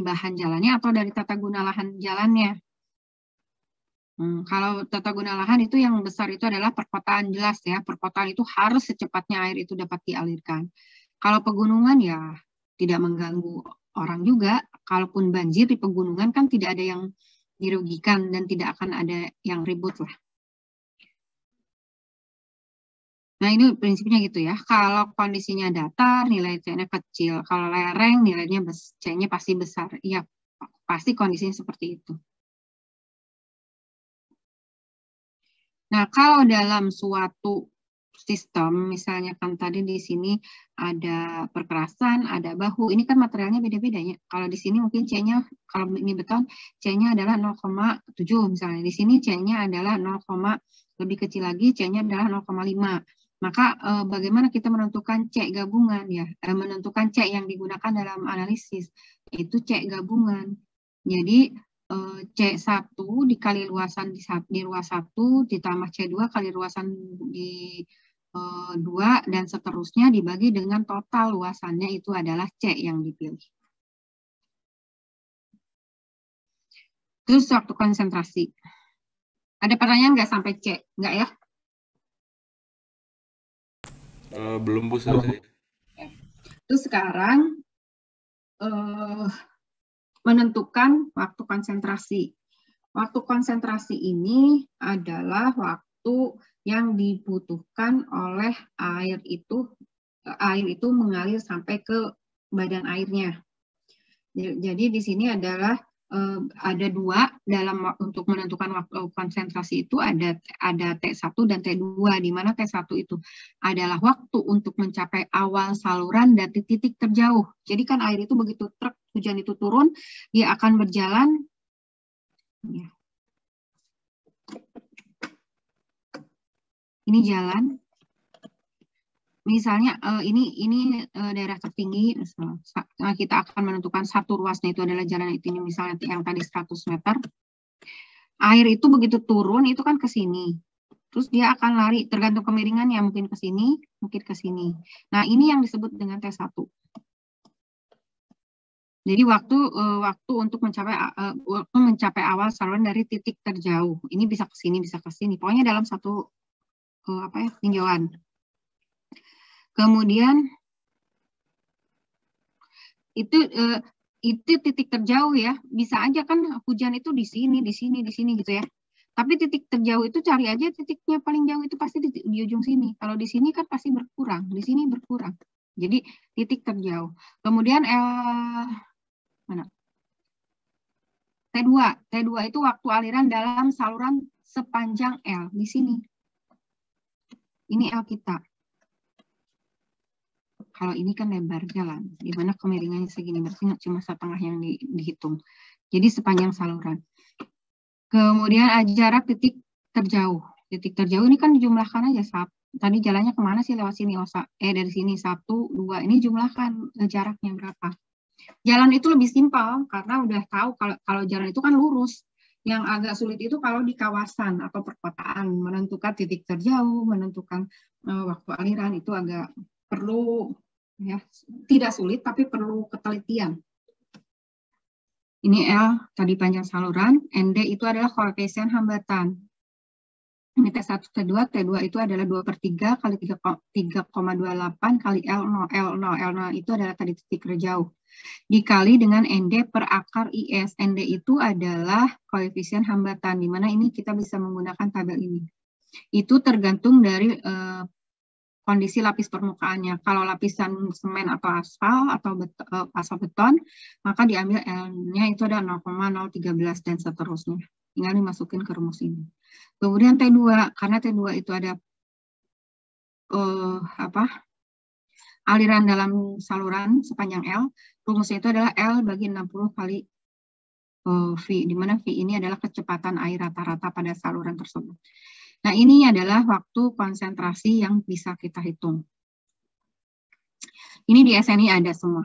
[SPEAKER 1] bahan jalannya atau dari tata guna lahan jalannya. Kalau tata guna lahan itu yang besar itu adalah perkotaan, jelas ya. Perkotaan itu harus secepatnya air itu dapat dialirkan. Kalau pegunungan ya tidak mengganggu orang juga. Kalaupun banjir di pegunungan kan tidak ada yang dirugikan dan tidak akan ada yang ribut lah. Nah, ini prinsipnya gitu ya. Kalau kondisinya datar, nilai C-nya kecil. Kalau lereng, nilainya C-nya pasti besar. Iya, pasti kondisinya seperti itu. Nah, kalau dalam suatu sistem, misalnya kan tadi di sini ada perkerasan, ada bahu. Ini kan materialnya beda-beda ya. Kalau di sini mungkin C-nya, kalau ini beton, C-nya adalah 0,7 misalnya. Di sini C-nya adalah 0, lebih kecil lagi, C-nya adalah 0,5. Maka bagaimana kita menentukan C gabungan ya? Menentukan C yang digunakan dalam analisis, itu C gabungan. Jadi C1 dikali luasan di ruas 1 ditambah C2 kali luasan di 2 dan seterusnya dibagi dengan total luasannya itu adalah C yang dipilih. Terus waktu konsentrasi. Ada pertanyaan nggak sampai C? Nggak ya?
[SPEAKER 2] Belum, Bu. Saya.
[SPEAKER 1] Terus sekarang menentukan waktu konsentrasi. Waktu konsentrasi ini adalah waktu yang dibutuhkan oleh air itu mengalir sampai ke badan airnya. Jadi di sini adalah ada dua untuk menentukan waktu konsentrasi itu ada T1 dan T2, di mana T1 itu adalah waktu untuk mencapai awal saluran dari titik terjauh. Jadi kan air itu begitu truk hujan itu turun, dia akan berjalan. Ya. Ini jalan. Misalnya ini daerah tertinggi, kita akan menentukan satu ruasnya itu adalah jalan itu, misalnya yang tadi 100 meter. Air itu begitu turun itu kan ke sini. Terus dia akan lari tergantung kemiringannya, mungkin ke sini, mungkin ke sini. Nah, ini yang disebut dengan T1. Jadi waktu untuk mencapai awal saluran dari titik terjauh. Ini bisa ke sini, bisa ke sini. Pokoknya dalam satu tinjauan. Kemudian itu titik terjauh ya. Bisa aja kan hujan itu di sini gitu ya. Tapi titik terjauh itu cari aja titiknya paling jauh itu pasti di ujung sini. Kalau di sini kan pasti berkurang, di sini berkurang. Jadi titik terjauh. Kemudian mana? T2 itu waktu aliran dalam saluran sepanjang L di sini. Ini L kita. Kalau ini kan lebar jalan, di mana kemiringannya segini, berarti cuma setengah yang dihitung. Jadi sepanjang saluran. Kemudian jarak titik terjauh. Titik terjauh ini kan dijumlahkan aja. Tadi jalannya kemana sih? Lewat sini. Dari sini 1, 2. Ini jumlahkan jaraknya berapa. Jalan itu lebih simpel karena udah tahu kalau jalan itu kan lurus. Yang agak sulit itu kalau di kawasan atau perkotaan, menentukan titik terjauh, menentukan waktu aliran itu agak perlu, ya, tidak sulit tapi perlu ketelitian. Ini L tadi panjang saluran, ND itu adalah koefisien hambatan. Ini T1, T2 itu adalah 2/3 kali 3,28 kali L0. L0 itu adalah tadi titik terjauh. Dikali dengan ND per akar IS. ND itu adalah koefisien hambatan, di mana ini kita bisa menggunakan tabel ini. Itu tergantung dari kondisi lapis permukaannya. Kalau lapisan semen atau aspal beton, maka diambil L-nya itu ada 0,013 dan seterusnya. Tinggal dimasukin ke rumus ini. Kemudian T2, karena T2 itu ada aliran dalam saluran sepanjang L, rumusnya itu adalah L bagi 60 kali V, di mana V ini adalah kecepatan air rata-rata pada saluran tersebut. Nah, ini adalah waktu konsentrasi yang bisa kita hitung. Ini di SNI ada semua.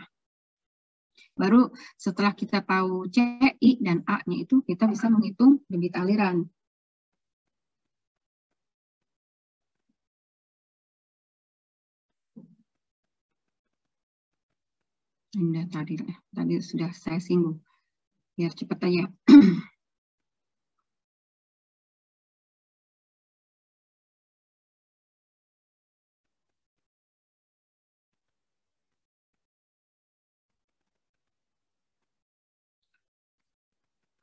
[SPEAKER 1] Baru setelah kita tahu C, I, dan A-nya itu, kita bisa menghitung debit aliran. Ini tadi sudah saya singgung. Biar cepat aja.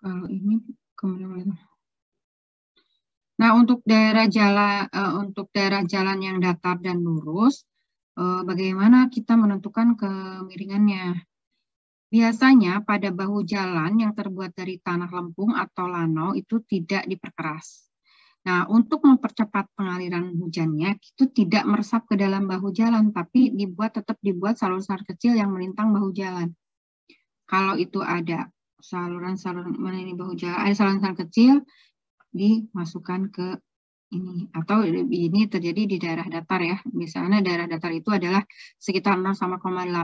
[SPEAKER 1] Kalau ini kemana-mana. Nah, untuk daerah jalan yang datar dan lurus, bagaimana kita menentukan kemiringannya? Biasanya pada bahu jalan yang terbuat dari tanah lempung atau lanau itu tidak diperkeras. Nah, untuk mempercepat pengaliran hujannya, itu tidak meresap ke dalam bahu jalan, tapi tetap dibuat saluran kecil yang melintang bahu jalan. Kalau itu ada saluran-saluran bahu jalan, ada saluran kecil, dimasukkan ke ini, atau ini terjadi di daerah datar ya. Misalnya daerah datar itu adalah sekitar 0,8%,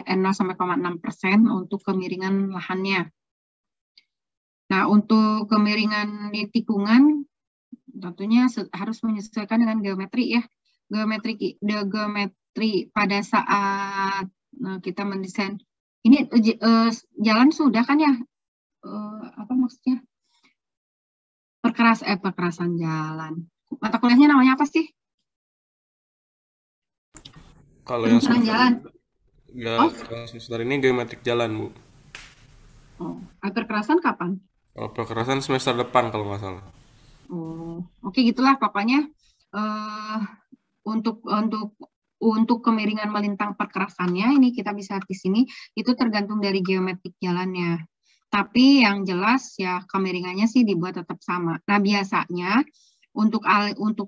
[SPEAKER 1] 0,6% untuk kemiringan lahannya. Nah, untuk kemiringan di tikungan tentunya harus menyesuaikan dengan geometri ya. Geometri pada saat kita mendesain ini jalan sudah kan ya? Apa maksudnya? Perkerasan jalan. Mata kuliahnya namanya apa sih?
[SPEAKER 2] Kalau yang
[SPEAKER 1] jalan.
[SPEAKER 2] semester ini geometrik jalan, Bu.
[SPEAKER 1] Oh, perkerasan kapan?
[SPEAKER 2] Kalau perkerasan semester depan kalau nggak salah.
[SPEAKER 1] Oh, oke gitulah pokoknya untuk kemiringan melintang perkerasannya ini kita bisa di sini itu tergantung dari geometrik jalannya. Tapi yang jelas ya kemiringannya sih dibuat tetap sama. Nah, biasanya untuk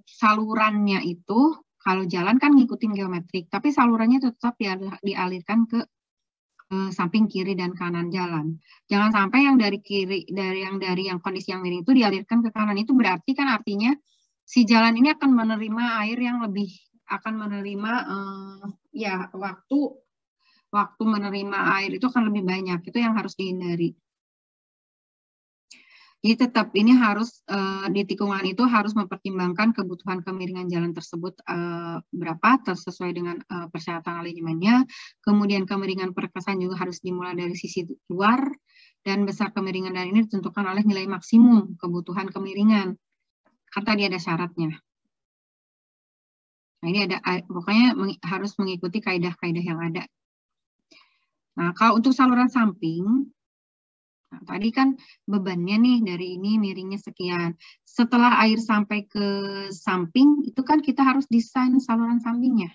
[SPEAKER 1] salurannya itu kalau jalan kan ngikutin geometrik, tapi salurannya tetap dialirkan ke samping kiri dan kanan jalan. Jangan sampai yang dari kiri dari yang kondisi yang miring itu dialirkan ke kanan. Itu berarti kan artinya si jalan ini akan menerima air yang lebih ya waktu menerima air itu akan lebih banyak. Itu yang harus dihindari. Jadi tetap ini harus di tikungan itu harus mempertimbangkan kebutuhan kemiringan jalan tersebut berapa sesuai dengan persyaratan alignmentnya. Kemudian kemiringan perkerasan juga harus dimulai dari sisi luar dan besar kemiringan dan ini ditentukan oleh nilai maksimum kebutuhan kemiringan. Kan tadi ada syaratnya. Nah, ini ada pokoknya harus mengikuti kaidah-kaidah yang ada. Nah, kalau untuk saluran samping nah, tadi kan bebannya nih dari ini miringnya sekian. Setelah air sampai ke samping, itu kan kita harus desain saluran sampingnya.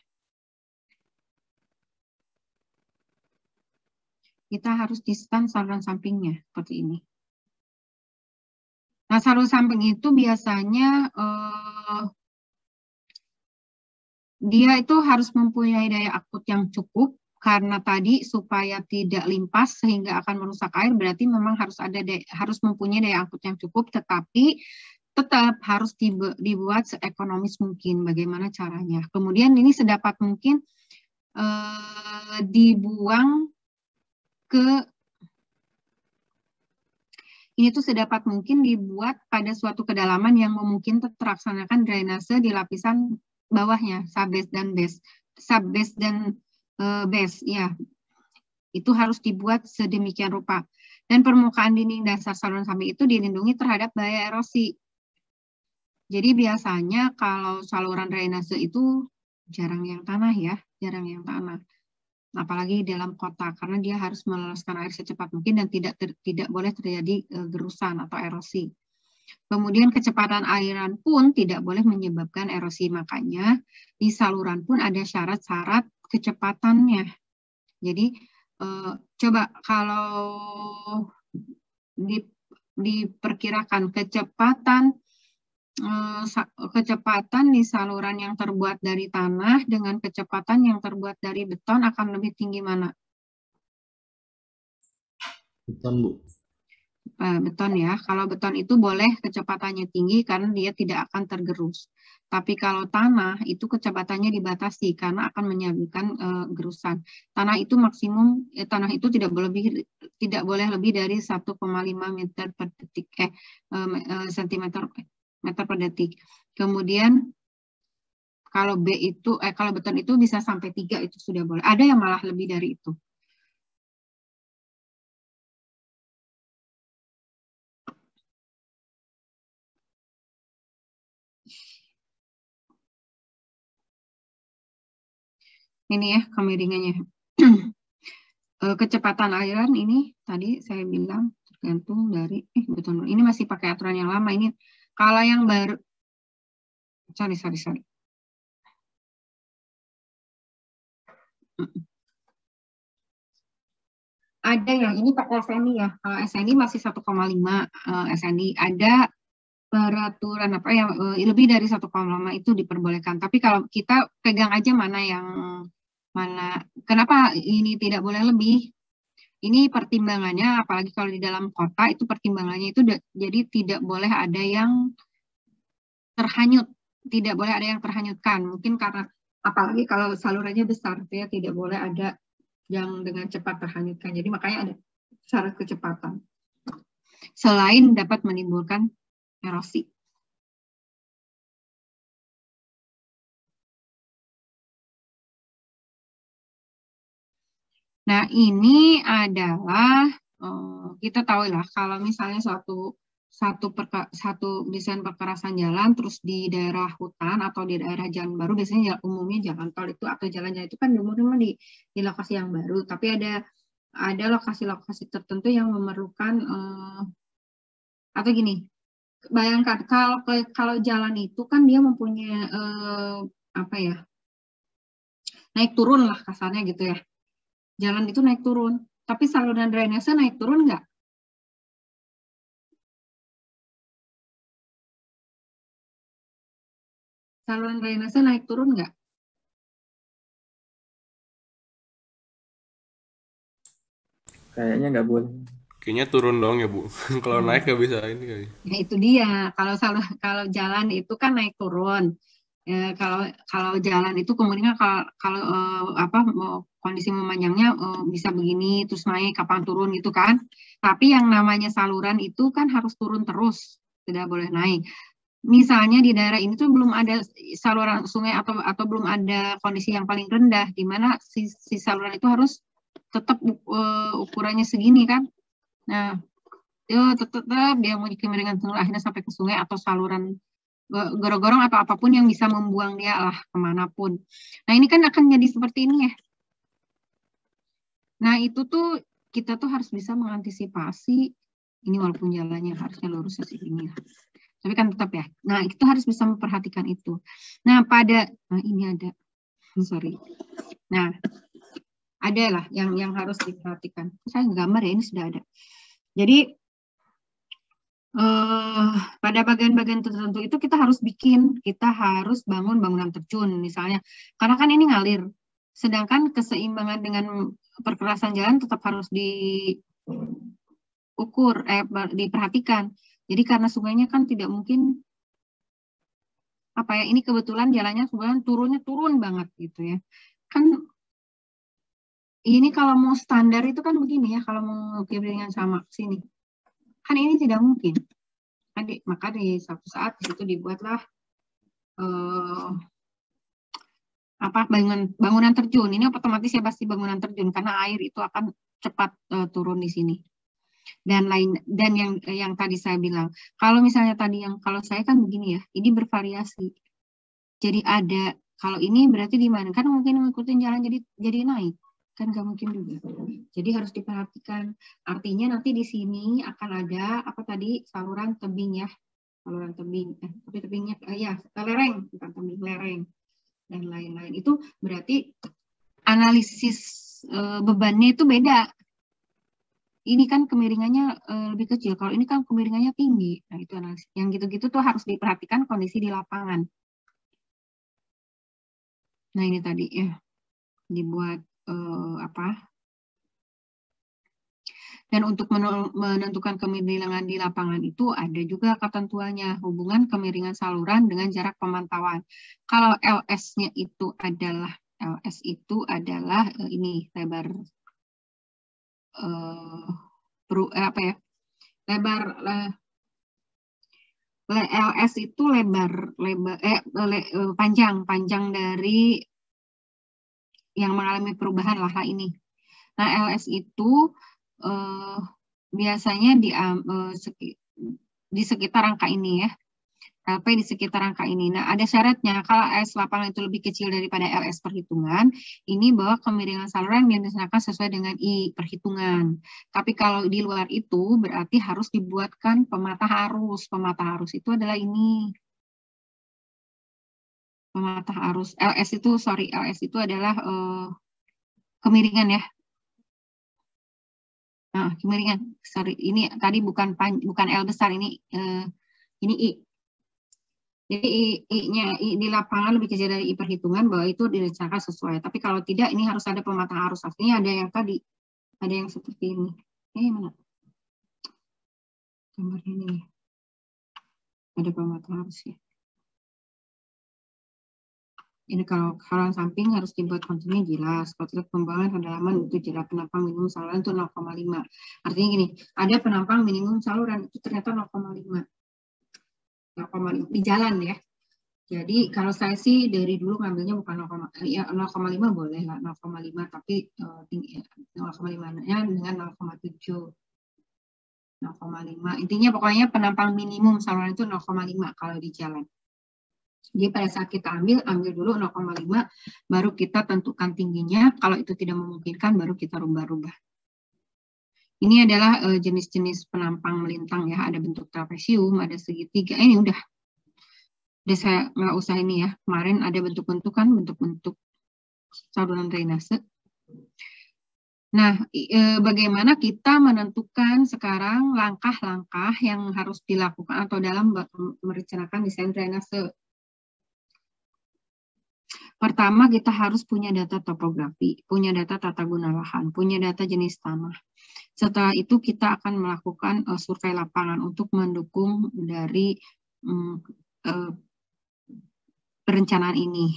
[SPEAKER 1] Kita harus desain saluran sampingnya seperti ini. Nah, saluran samping itu biasanya dia itu harus mempunyai daya angkut yang cukup. Karena tadi supaya tidak limpas sehingga akan merusak air berarti memang harus mempunyai daya angkut yang cukup, tetapi tetap harus dibuat seekonomis mungkin. Bagaimana caranya? Kemudian ini sedapat mungkin dibuang ini tuh sedapat mungkin dibuat pada suatu kedalaman yang memungkinkan terlaksanakan drainase di lapisan bawahnya, subbase dan base. Subbase dan base, ya. Itu harus dibuat sedemikian rupa. Dan permukaan dinding dasar saluran samping itu dilindungi terhadap bahaya erosi. Jadi biasanya kalau saluran drainase itu jarang yang tanah ya, jarang yang tanah. Apalagi dalam kota karena dia harus meloloskan air secepat mungkin dan tidak boleh terjadi gerusan atau erosi. Kemudian kecepatan aliran pun tidak boleh menyebabkan erosi. Makanya di saluran pun ada syarat-syarat kecepatannya. Jadi coba kalau diperkirakan kecepatan di saluran yang terbuat dari tanah dengan kecepatan yang terbuat dari beton akan lebih tinggi mana?
[SPEAKER 3] Beton, Bu.
[SPEAKER 1] Beton ya. Kalau beton itu boleh kecepatannya tinggi karena dia tidak akan tergerus. Tapi kalau tanah itu kecepatannya dibatasi karena akan menyebabkan gerusan. Tanah itu maksimum tanah itu tidak boleh lebih dari 1,5 meter per detik sentimeter meter per detik. Kemudian kalau beton itu bisa sampai 3 itu sudah boleh. Ada yang malah lebih dari itu. Ini ya kemiringannya. Kecepatan aliran ini tadi saya bilang tergantung dari betul. Ini masih pakai aturan yang lama. Ini kalau yang baru sorry. Ada yang ini pakai SNI ya. Kalau SNI masih 1,5 SNI. Ada peraturan apa yang lebih dari 1,5 itu diperbolehkan. Tapi kalau kita pegang aja mana kenapa ini tidak boleh lebih? Ini pertimbangannya, apalagi kalau di dalam kota itu pertimbangannya itu jadi tidak boleh ada yang terhanyut, tidak boleh ada yang terhanyutkan. Mungkin karena apalagi kalau salurannya besar, ya tidak boleh ada yang dengan cepat terhanyutkan. Jadi makanya ada syarat kecepatan. Selain dapat menimbulkan erosi. Nah, ini adalah kita tahu lah kalau misalnya satu desain perkerasan jalan terus di daerah hutan atau di daerah jalan baru, biasanya umumnya jalan tol itu atau jalan-jalan itu kan umumnya di lokasi yang baru, tapi ada lokasi-lokasi tertentu yang memerlukan atau gini, bayangkan kalau jalan itu kan dia mempunyai apa ya, naik turun lah kasarnya gitu ya. Jalan itu naik turun, tapi saluran drainase naik turun nggak? Saluran drainase naik turun nggak?
[SPEAKER 3] Kayaknya nggak boleh.
[SPEAKER 2] Kayaknya turun dong ya, Bu. Kalau naik nggak bisa ini kali.
[SPEAKER 1] Nah, itu dia. Kalau jalan itu kan naik turun. Ya, kalau jalan itu kemudian kalau kondisi memanjangnya bisa begini terus naik kapan turun gitu kan. Tapi yang namanya saluran itu kan harus turun terus, tidak boleh naik. Misalnya di daerah ini tuh belum ada saluran sungai atau belum ada kondisi yang paling rendah di mana si saluran itu harus tetap ukurannya segini kan. Nah, itu tetap dia mau kemiringan akhirnya sampai ke sungai atau saluran gorong-gorong atau apapun yang bisa membuang dia lah kemanapun. Nah, ini kan akan jadi seperti ini ya. Nah, itu tuh kita tuh harus bisa mengantisipasi ini walaupun jalannya harusnya lurus seperti ini ya. Tapi kan tetap ya. Nah, itu harus bisa memperhatikan itu. Nah, ini ada. Sorry. Nah, ada lah yang harus diperhatikan. Saya gambar ya, ini sudah ada. Jadi pada bagian-bagian tertentu itu kita harus bangun bangunan terjun misalnya, karena kan ini ngalir, sedangkan keseimbangan dengan perkerasan jalan tetap harus diperhatikan. Jadi karena sungainya kan tidak mungkin ini kebetulan jalannya sebenarnya turun banget gitu ya. Kan ini kalau mau standar itu kan begini ya, kalau mau kemiringan sama sini. Kan ini tidak mungkin. Maka di suatu saat di situ dibuatlah bangunan terjun. Ini otomatis ya pasti bangunan terjun karena air itu akan cepat turun di sini. Dan yang tadi saya bilang, kalau misalnya kalau saya kan begini ya, ini bervariasi. Jadi kalau ini berarti di mana? Kan mungkin ngikutin jalan jadi naik. Kan nggak mungkin juga. Jadi harus diperhatikan. Artinya nanti di sini akan ada saluran tebing ya. saluran tebing, tapi tebingnya ya lereng, bukan tebing, lereng dan lain-lain. Itu berarti analisis bebannya itu beda. Ini kan kemiringannya lebih kecil, kalau ini kan kemiringannya tinggi. Nah, itu analisis. Yang gitu-gitu tuh harus diperhatikan kondisi di lapangan. Nah, ini tadi ya dibuat apa? Dan untuk menentukan kemiringan di lapangan itu ada juga ketentuannya, hubungan kemiringan saluran dengan jarak pemantauan. Kalau LS-nya itu adalah ini lebar apa ya? LS itu panjang dari yang mengalami perubahan lah ini. Nah, LS itu biasanya di sekitar angka ini ya. LP di sekitar angka ini. Nah, ada syaratnya kalau LS lapangan itu lebih kecil daripada LS perhitungan, ini bahwa kemiringan saluran direncanakan sesuai dengan I perhitungan. Tapi kalau di luar itu berarti harus dibuatkan pematah arus. Pematah arus itu adalah ini. Pematah arus. LS itu adalah kemiringan ya. Nah, kemiringan. Ini tadi bukan L besar, ini I. Jadi I-nya di lapangan lebih kecil dari I perhitungan, bahwa itu direncanakan sesuai. Tapi kalau tidak, ini harus ada pematah arus. Artinya ada yang tadi, ada yang seperti ini. Mana? Gambar ini. Ada pematah arus ya. Ini kalau samping harus dibuat konturnya jelas. Potret pembangunan pendalaman itu jelas. Penampang minimum saluran itu 0,5. Artinya gini, ada penampang minimum saluran itu ternyata 0,5. Di jalan ya. Jadi kalau saya sih dari dulu ngambilnya bukan 0,5 boleh lah 0,5 tapi tinggi 0,5-nya dengan 0,7. 0,5. Intinya pokoknya penampang minimum saluran itu 0,5 kalau di jalan. Jadi pada saat kita ambil dulu 0,5 baru kita tentukan tingginya. Kalau itu tidak memungkinkan baru kita rubah-rubah. Ini adalah jenis-jenis penampang melintang ya, ada bentuk trapesium, ada segitiga. Ini udah saya nggak usah ini ya. Kemarin ada bentuk-bentuk saluran drainase. Nah, bagaimana kita menentukan sekarang langkah-langkah yang harus dilakukan atau dalam merencanakan desain drainase? Pertama, kita harus punya data topografi, punya data tata guna lahan, punya data jenis tanah. Setelah itu kita akan melakukan survei lapangan untuk mendukung dari perencanaan ini.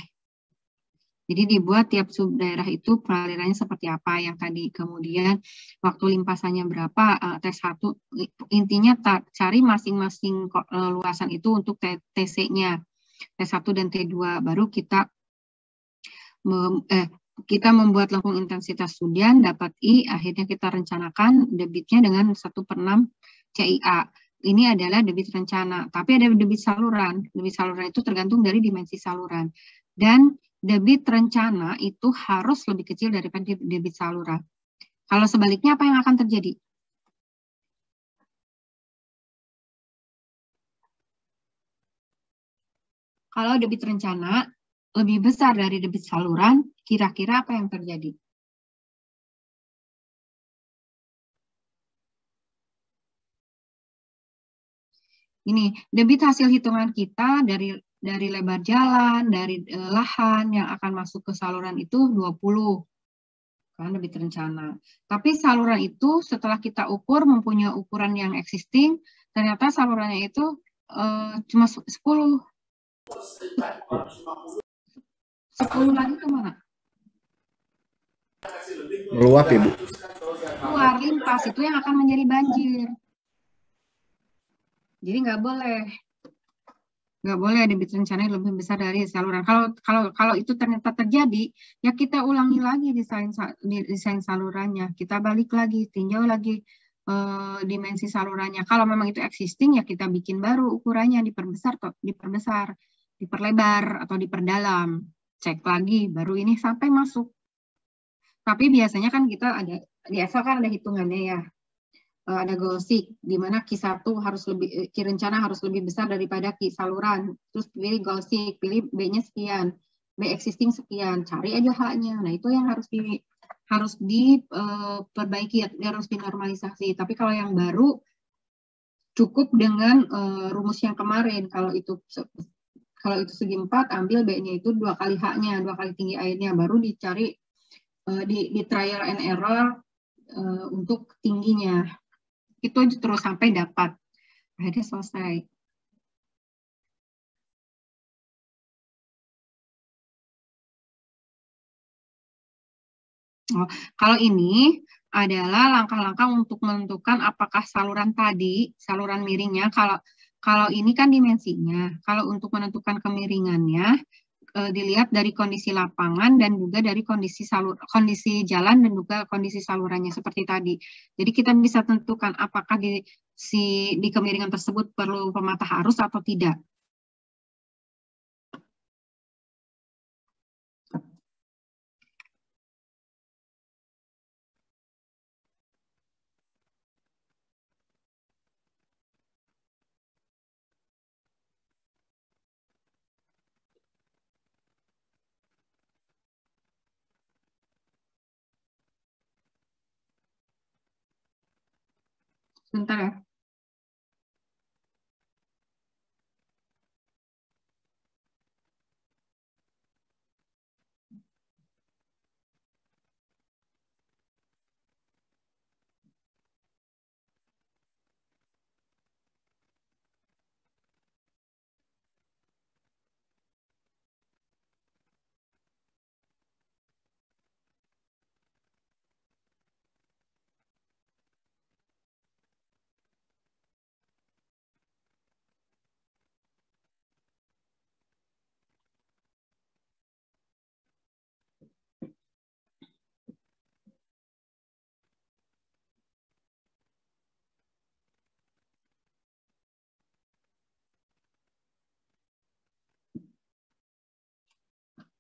[SPEAKER 1] Jadi dibuat tiap subdaerah itu peralirannya seperti apa yang tadi. Kemudian waktu limpasannya berapa, T1. Intinya cari masing-masing luasan itu untuk TC-nya. T1 dan T2. Baru kita membuat lengkung intensitas hujan, dapat I, akhirnya kita rencanakan debitnya dengan 1/6 CIA. Ini adalah debit rencana, tapi ada debit saluran. Debit saluran itu tergantung dari dimensi saluran. Dan debit rencana itu harus lebih kecil daripada debit saluran. Kalau sebaliknya apa yang akan terjadi? Kalau debit rencana lebih besar dari debit saluran, kira-kira apa yang terjadi? Ini debit hasil hitungan kita dari lebar jalan, dari lahan yang akan masuk ke saluran itu 20. Kan debit rencana. Tapi saluran itu setelah kita ukur mempunyai ukuran yang existing, ternyata salurannya itu cuma 10. 10 lagi kemana?
[SPEAKER 3] Meluap ya, Bu?
[SPEAKER 1] Keluar, limpas, itu yang akan menjadi banjir. Jadi nggak boleh debit rencana lebih besar dari saluran. Kalau itu ternyata terjadi, ya kita ulangi lagi desain salurannya. Kita balik lagi, tinjau lagi dimensi salurannya. Kalau memang itu existing, ya kita bikin baru ukurannya, diperlebar atau diperdalam. Cek lagi, baru ini sampai masuk. Tapi biasanya kan kita ada hitungannya ya. ada goal-seek, di mana Q1 harus lebih, Q rencana harus lebih besar daripada Q saluran. Terus pilih goal-seek, pilih B-nya sekian, B existing sekian, cari aja H-nya. Nah, itu yang harus diperbaiki, harus dinormalisasi. Tapi kalau yang baru, cukup dengan rumus yang kemarin. Kalau itu segi 4, ambil B-nya itu 2 kali H-nya, 2 kali tinggi airnya, baru dicari di trial and error untuk tingginya. Itu terus sampai dapat. Akhirnya selesai. Kalau ini adalah langkah-langkah untuk menentukan apakah saluran tadi, saluran miringnya, kalau ini kan dimensinya. Kalau untuk menentukan kemiringannya, dilihat dari kondisi lapangan dan juga dari kondisi jalan dan juga kondisi salurannya seperti tadi. Jadi kita bisa tentukan apakah di kemiringan tersebut perlu pematah arus atau tidak. Sebentar ya.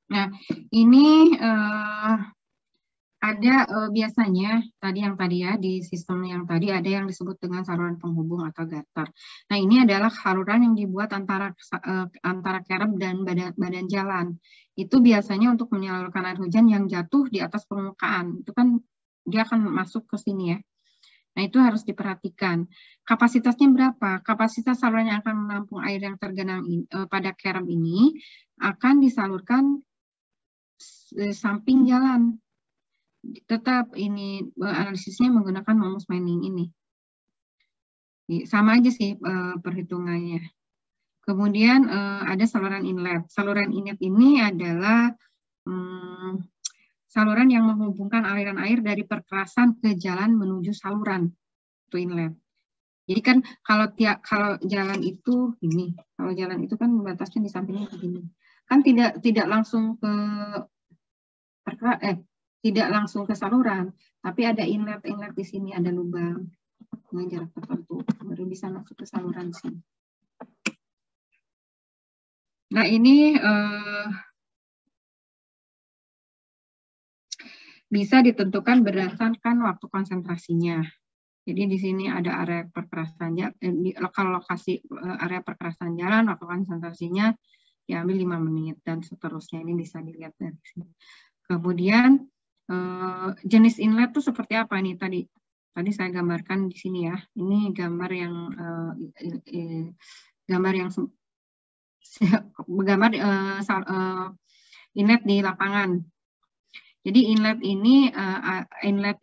[SPEAKER 1] Nah, ini ada biasanya tadi ya di sistem yang tadi ada yang disebut dengan saluran penghubung atau gutter. Nah, ini adalah saluran yang dibuat antara kerb dan badan jalan. Itu biasanya untuk menyalurkan air hujan yang jatuh di atas permukaan. Itu kan dia akan masuk ke sini ya. Nah, itu harus diperhatikan. Kapasitasnya berapa? Kapasitas saluran yang akan menampung air yang tergenang pada kerb ini akan disalurkan samping jalan. Tetap ini analisisnya menggunakan Momus Mining ini. Sama aja sih perhitungannya. Kemudian ada saluran inlet. Saluran inlet ini adalah saluran yang menghubungkan aliran air dari perkerasan ke jalan menuju saluran. Itu inlet. Jadi kan kalau jalan itu ini, kalau jalan itu kan batasnya di sampingnya begini. Kan tidak langsung ke tidak langsung ke saluran, tapi ada inlet di sini, ada lubang dengan jarak tertentu, baru bisa masuk ke saluran sini. Nah, ini bisa ditentukan berdasarkan waktu konsentrasinya. Jadi di sini ada area perkerasan lokasi area perkerasan jalan, waktu konsentrasinya diambil 5 menit dan seterusnya. Ini bisa dilihat dari sini. Kemudian jenis inlet itu seperti apa nih tadi? Tadi saya gambarkan di sini ya. Ini gambar yang inlet di lapangan. Jadi inlet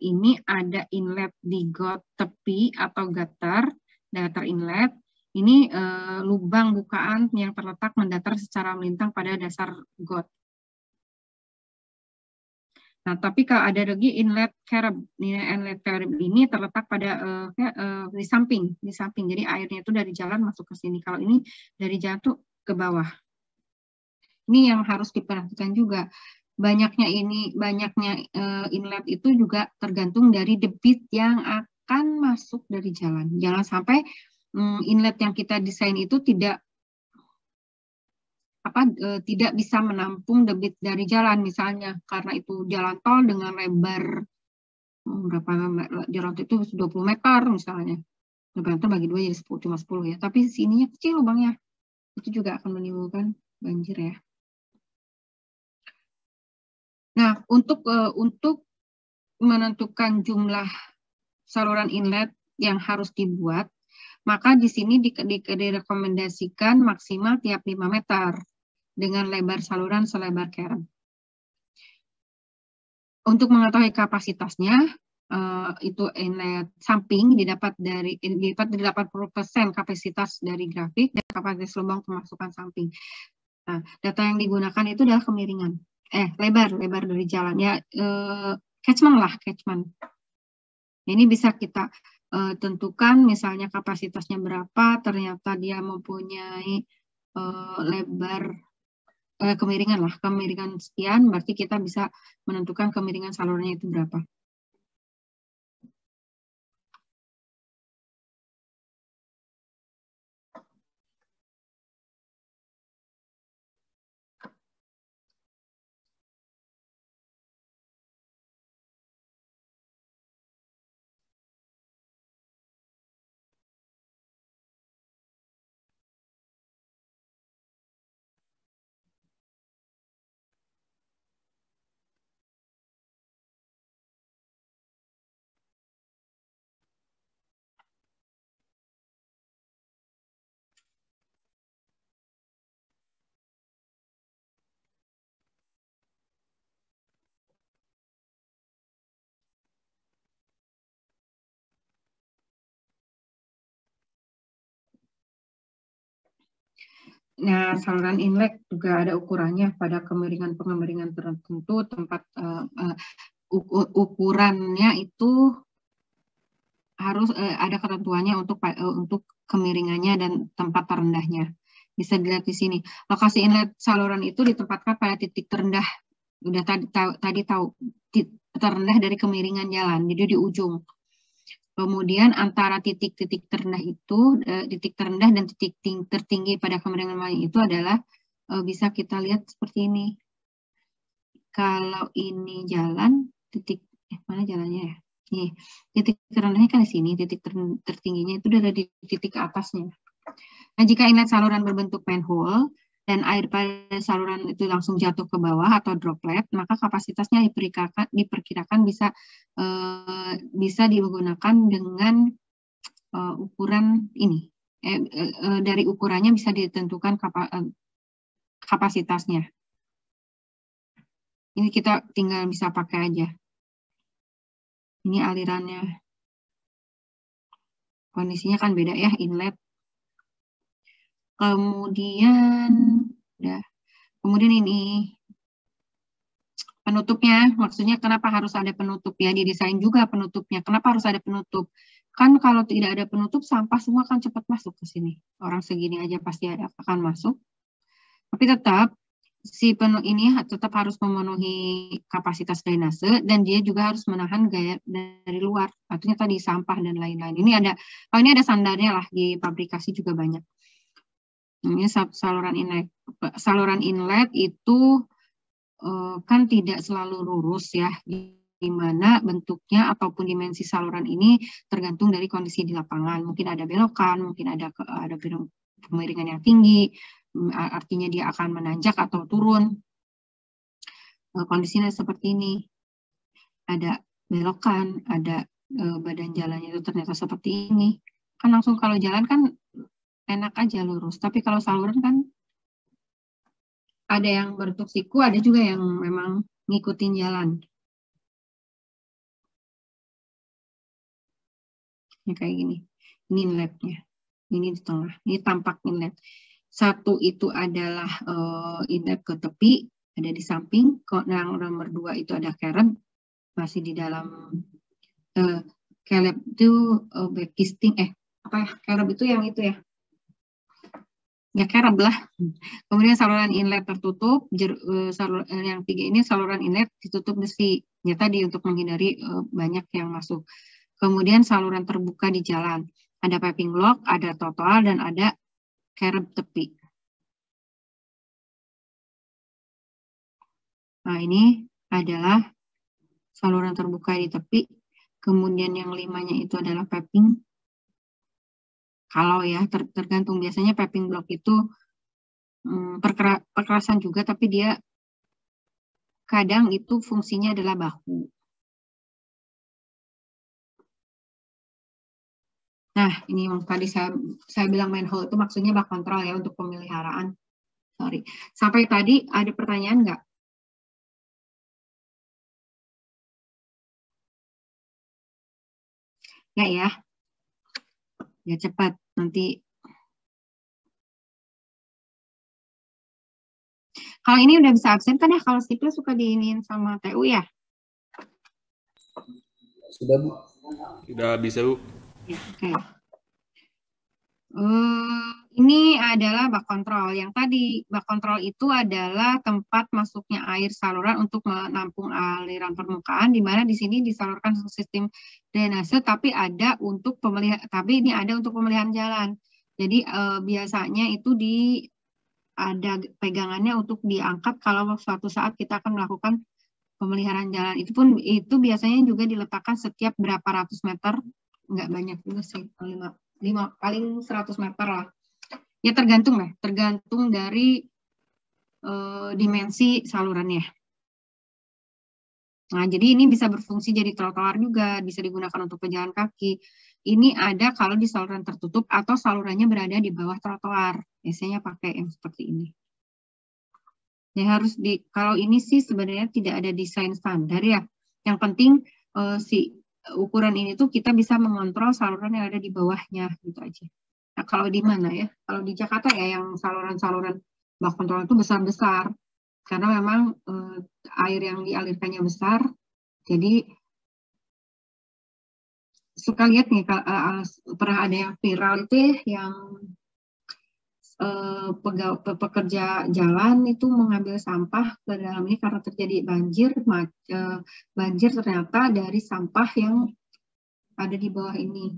[SPEAKER 1] ini ada inlet di got tepi atau gutter inlet. Ini lubang bukaan yang terletak mendatar secara melintang pada dasar got. Nah, tapi kalau ada lagi inlet kerb ini terletak pada di samping. Jadi airnya itu dari jalan masuk ke sini. Kalau ini dari jatuh ke bawah. Ini yang harus diperhatikan juga. Banyaknya inlet itu juga tergantung dari debit yang akan masuk dari jalan. Jangan sampai inlet yang kita desain itu tidak bisa menampung debit dari jalan misalnya karena itu jalan tol dengan lebar berapa jalan itu 20 meter misalnya. Lebar bagi 2 jadi 10, cuma 10 ya. Tapi sininya kecil lubangnya. Itu juga akan menimbulkan banjir ya. Nah, untuk menentukan jumlah saluran inlet yang harus dibuat, maka di sini direkomendasikan maksimal tiap 5 meter dengan lebar saluran selebar kerem. Untuk mengetahui kapasitasnya, itu inlet samping didapat dari 80% kapasitas dari grafik dan kapasitas lubang pemasukan samping. Nah, data yang digunakan itu adalah kemiringan, lebar dari jalan ya, catchment. Ini bisa kita tentukan misalnya kapasitasnya berapa, ternyata dia mempunyai lebar kemiringan sekian, berarti kita bisa menentukan kemiringan salurannya itu berapa. Nah, saluran inlet juga ada ukurannya pada kemiringan tertentu, tempat ukurannya itu harus ada ketentuannya untuk kemiringannya dan tempat terendahnya. Bisa dilihat di sini. Lokasi inlet saluran itu ditempatkan pada titik terendah. Udah tadi tahu terendah dari kemiringan jalan, jadi di ujung. Kemudian antara titik-titik terendah itu, titik terendah dan titik tertinggi pada kemiringan lain itu adalah bisa kita lihat seperti ini. Kalau ini jalan, mana jalannya ya? Nih, titik terendahnya kan di sini, titik tertingginya itu ada di titik atasnya. Nah, jika inlet saluran berbentuk manhole dan air pada saluran itu langsung jatuh ke bawah atau droplet, maka kapasitasnya diperkirakan bisa digunakan dengan ukuran ini. Dari ukurannya bisa ditentukan kapasitasnya. Ini kita tinggal bisa pakai aja. Ini alirannya. Kondisinya kan beda ya, inlet. Kemudian ini penutupnya, maksudnya kenapa harus ada penutup ya, didesain juga penutupnya. Kenapa harus ada penutup? Kan kalau tidak ada penutup, sampah semua akan cepat masuk ke sini. Orang segini aja pasti akan masuk. Tapi tetap si penuh ini tetap harus memenuhi kapasitas drainase dan dia juga harus menahan gaya dari luar. Artinya tadi sampah dan lain-lain. Ini ada standarnya lah, di pabrikasi juga banyak. Ini saluran inlet. Saluran inlet itu kan tidak selalu lurus ya, di mana bentuknya ataupun dimensi saluran ini tergantung dari kondisi di lapangan. Mungkin ada belokan, mungkin ada kemiringan yang tinggi, artinya dia akan menanjak atau turun. Kondisinya seperti ini. Ada belokan, ada badan jalannya itu ternyata seperti ini. Kan langsung kalau jalan kan enak aja lurus, tapi kalau saluran kan ada yang bentuk siku, ada juga yang memang ngikutin jalan. Ini kayak gini. Ini inletnya. Ini di tengah. Ini tampak inlet. Satu itu adalah inlet ke tepi, ada di samping. Yang nomor 2 itu ada kereb, masih di dalam kereb itu backcasting. Kereb itu yang itu ya. Ya kereb lah. Kemudian saluran inlet tertutup, yang 3 ini saluran inlet ditutup besi. Ya tadi untuk menghindari banyak yang masuk. Kemudian saluran terbuka di jalan. Ada piping lock, ada total, dan ada kereb tepi. Nah, ini adalah saluran terbuka di tepi. kemudian yang 5-nya itu adalah piping. Kalau ya tergantung, biasanya piping block itu perkerasan juga, tapi dia kadang itu fungsinya adalah bahu. Nah, ini yang tadi saya bilang manhole itu maksudnya bak kontrol ya untuk pemeliharaan. Sorry. Sampai tadi ada pertanyaan nggak? Ya ya. Ya cepat nanti. Kalau ini udah bisa absen kan ya, kalau sipil suka diinin sama TU ya?
[SPEAKER 3] Sudah, Bu.
[SPEAKER 2] Tidak bisa, Bu.
[SPEAKER 1] Ya, oke. Ini adalah bak kontrol. Yang tadi bak kontrol itu adalah tempat masuknya air saluran untuk menampung aliran permukaan, di mana di sini disalurkan sistem drainase, tapi ini ada untuk pemeliharaan jalan. Jadi biasanya itu ada pegangannya untuk diangkat kalau suatu saat kita akan melakukan pemeliharaan jalan. Itu biasanya juga diletakkan setiap berapa ratus meter, nggak banyak juga sih, paling 100 meter lah. Ya tergantung dari dimensi salurannya. Nah, jadi ini bisa berfungsi jadi trotoar juga, bisa digunakan untuk pejalan kaki. Ini ada kalau di saluran tertutup atau salurannya berada di bawah trotoar. Biasanya pakai yang seperti ini. Ya kalau ini sih sebenarnya tidak ada desain standar ya. Yang penting ukuran ini tuh kita bisa mengontrol saluran yang ada di bawahnya gitu aja. Nah, kalau di mana ya? Kalau di Jakarta ya yang saluran-saluran bak kontrol itu besar-besar. Karena memang air yang dialirkannya besar. Jadi suka lihat nih, pernah ada yang viral itu ya, yang pekerja jalan itu mengambil sampah ke dalam ini karena terjadi banjir. Banjir ternyata dari sampah yang ada di bawah ini.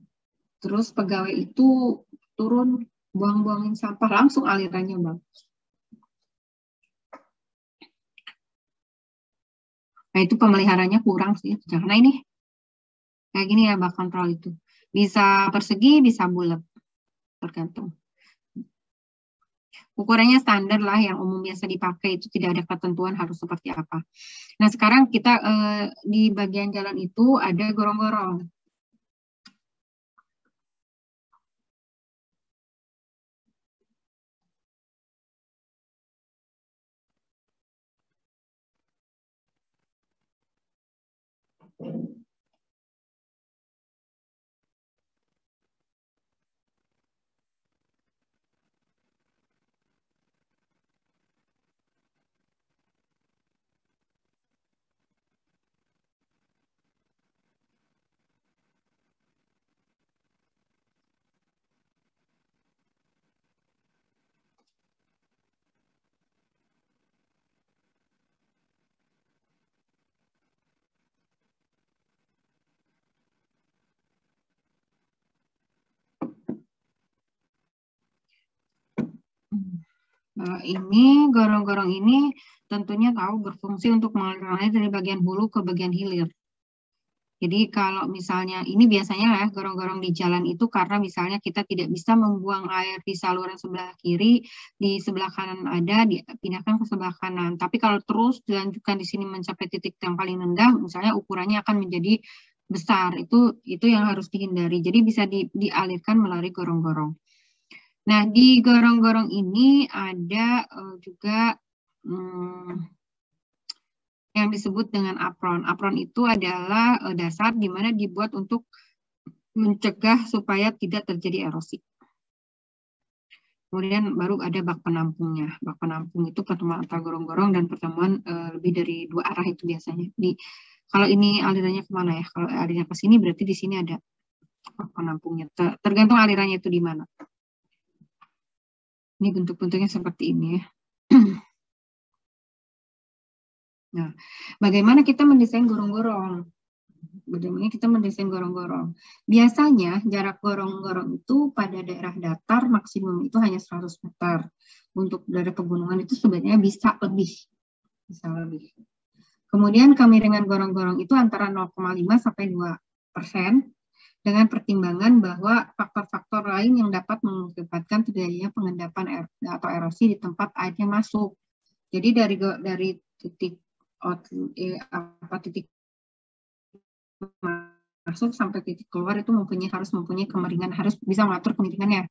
[SPEAKER 1] Terus pegawai itu turun buang-buangin sampah, langsung alirannya bagus. Nah itu pemeliharannya kurang sih. Karena ini kayak gini ya bak kontrol itu. Bisa persegi, bisa bulat. Tergantung. Ukurannya standar lah, yang umum biasa dipakai, itu tidak ada ketentuan harus seperti apa. Nah sekarang kita di bagian jalan itu ada gorong-gorong. Ini gorong-gorong ini tentunya tahu berfungsi untuk mengalirkan air dari bagian hulu ke bagian hilir. Jadi kalau misalnya ini biasanya ya gorong-gorong di jalan itu karena misalnya kita tidak bisa membuang air di saluran sebelah kiri, di sebelah kanan ada, dipindahkan ke sebelah kanan. Tapi kalau terus dilanjutkan di sini mencapai titik yang paling rendah, misalnya ukurannya akan menjadi besar, itu yang harus dihindari. Jadi bisa dialirkan melalui gorong-gorong. Nah, di gorong-gorong ini ada juga yang disebut dengan apron. Apron itu adalah dasar di mana dibuat untuk mencegah supaya tidak terjadi erosi. Kemudian baru ada bak penampungnya. Bak penampung itu pertemuan antara gorong-gorong dan pertemuan lebih dari 2 arah itu biasanya. Kalau ini alirannya kemana ya? Kalau alirannya ke sini berarti di sini ada bak penampungnya. Tergantung alirannya itu di mana. Ini bentuk-bentuknya seperti ini ya. Nah, bagaimana kita mendesain gorong-gorong? Bagaimana kita mendesain gorong-gorong? Biasanya jarak gorong-gorong itu pada daerah datar maksimum itu hanya 100 meter. Untuk daerah pegunungan itu sebenarnya bisa lebih. Bisa lebih. Kemudian kemiringan gorong-gorong itu antara 0,5 sampai 2. dengan pertimbangan bahwa faktor-faktor lain yang dapat mengakibatkan terjadinya pengendapan atau erosi di tempat airnya masuk. Jadi dari titik titik masuk sampai titik keluar itu harus mempunyai kemiringan, harus bisa mengatur kemiringannya.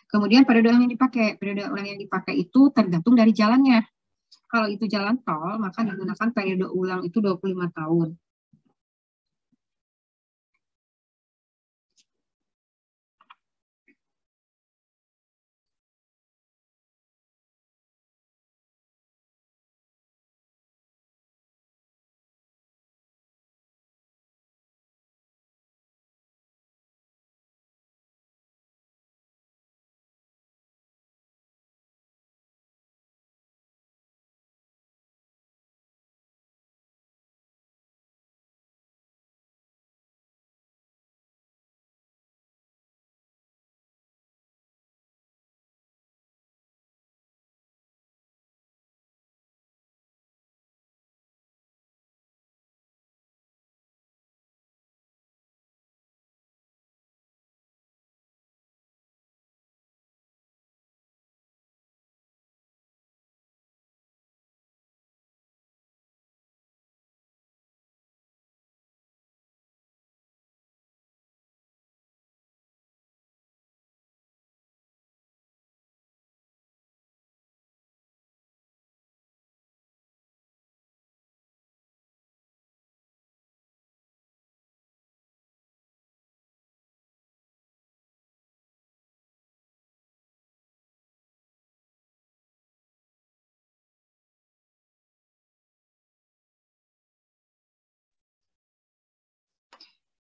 [SPEAKER 1] Kemudian periode ulang yang dipakai itu tergantung dari jalannya. Kalau itu jalan tol, maka digunakan periode ulang itu 25 tahun.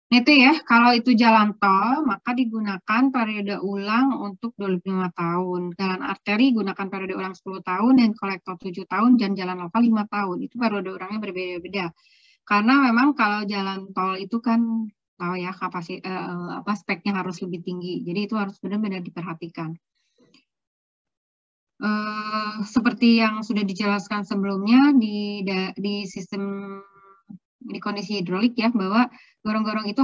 [SPEAKER 1] Nah, itu ya, kalau itu jalan tol, maka digunakan periode ulang untuk 25 tahun. Jalan arteri gunakan periode ulang 10 tahun, dan kolektor 7 tahun, dan jalan lokal 5 tahun. Itu periode ulangnya berbeda-beda. Karena memang kalau jalan tol itu kan, tahu ya, speknya harus lebih tinggi. Jadi itu harus benar-benar diperhatikan. Seperti yang sudah dijelaskan sebelumnya di sistem di kondisi hidrolik ya, bahwa gorong-gorong itu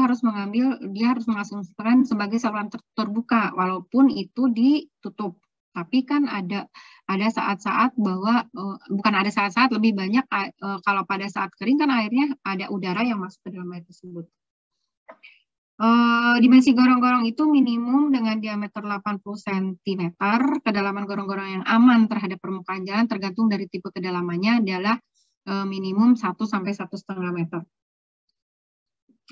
[SPEAKER 1] dia harus mengasumsikan sebagai saluran terbuka walaupun itu ditutup. Tapi kan ada saat-saat bahwa bukan ada saat-saat, lebih banyak kalau pada saat kering kan airnya ada udara yang masuk ke dalam air tersebut. Dimensi gorong-gorong itu minimum dengan diameter 80 cm. Kedalaman gorong-gorong yang aman terhadap permukaan jalan tergantung dari tipe kedalamannya adalah minimum 1 sampai 1,5 meter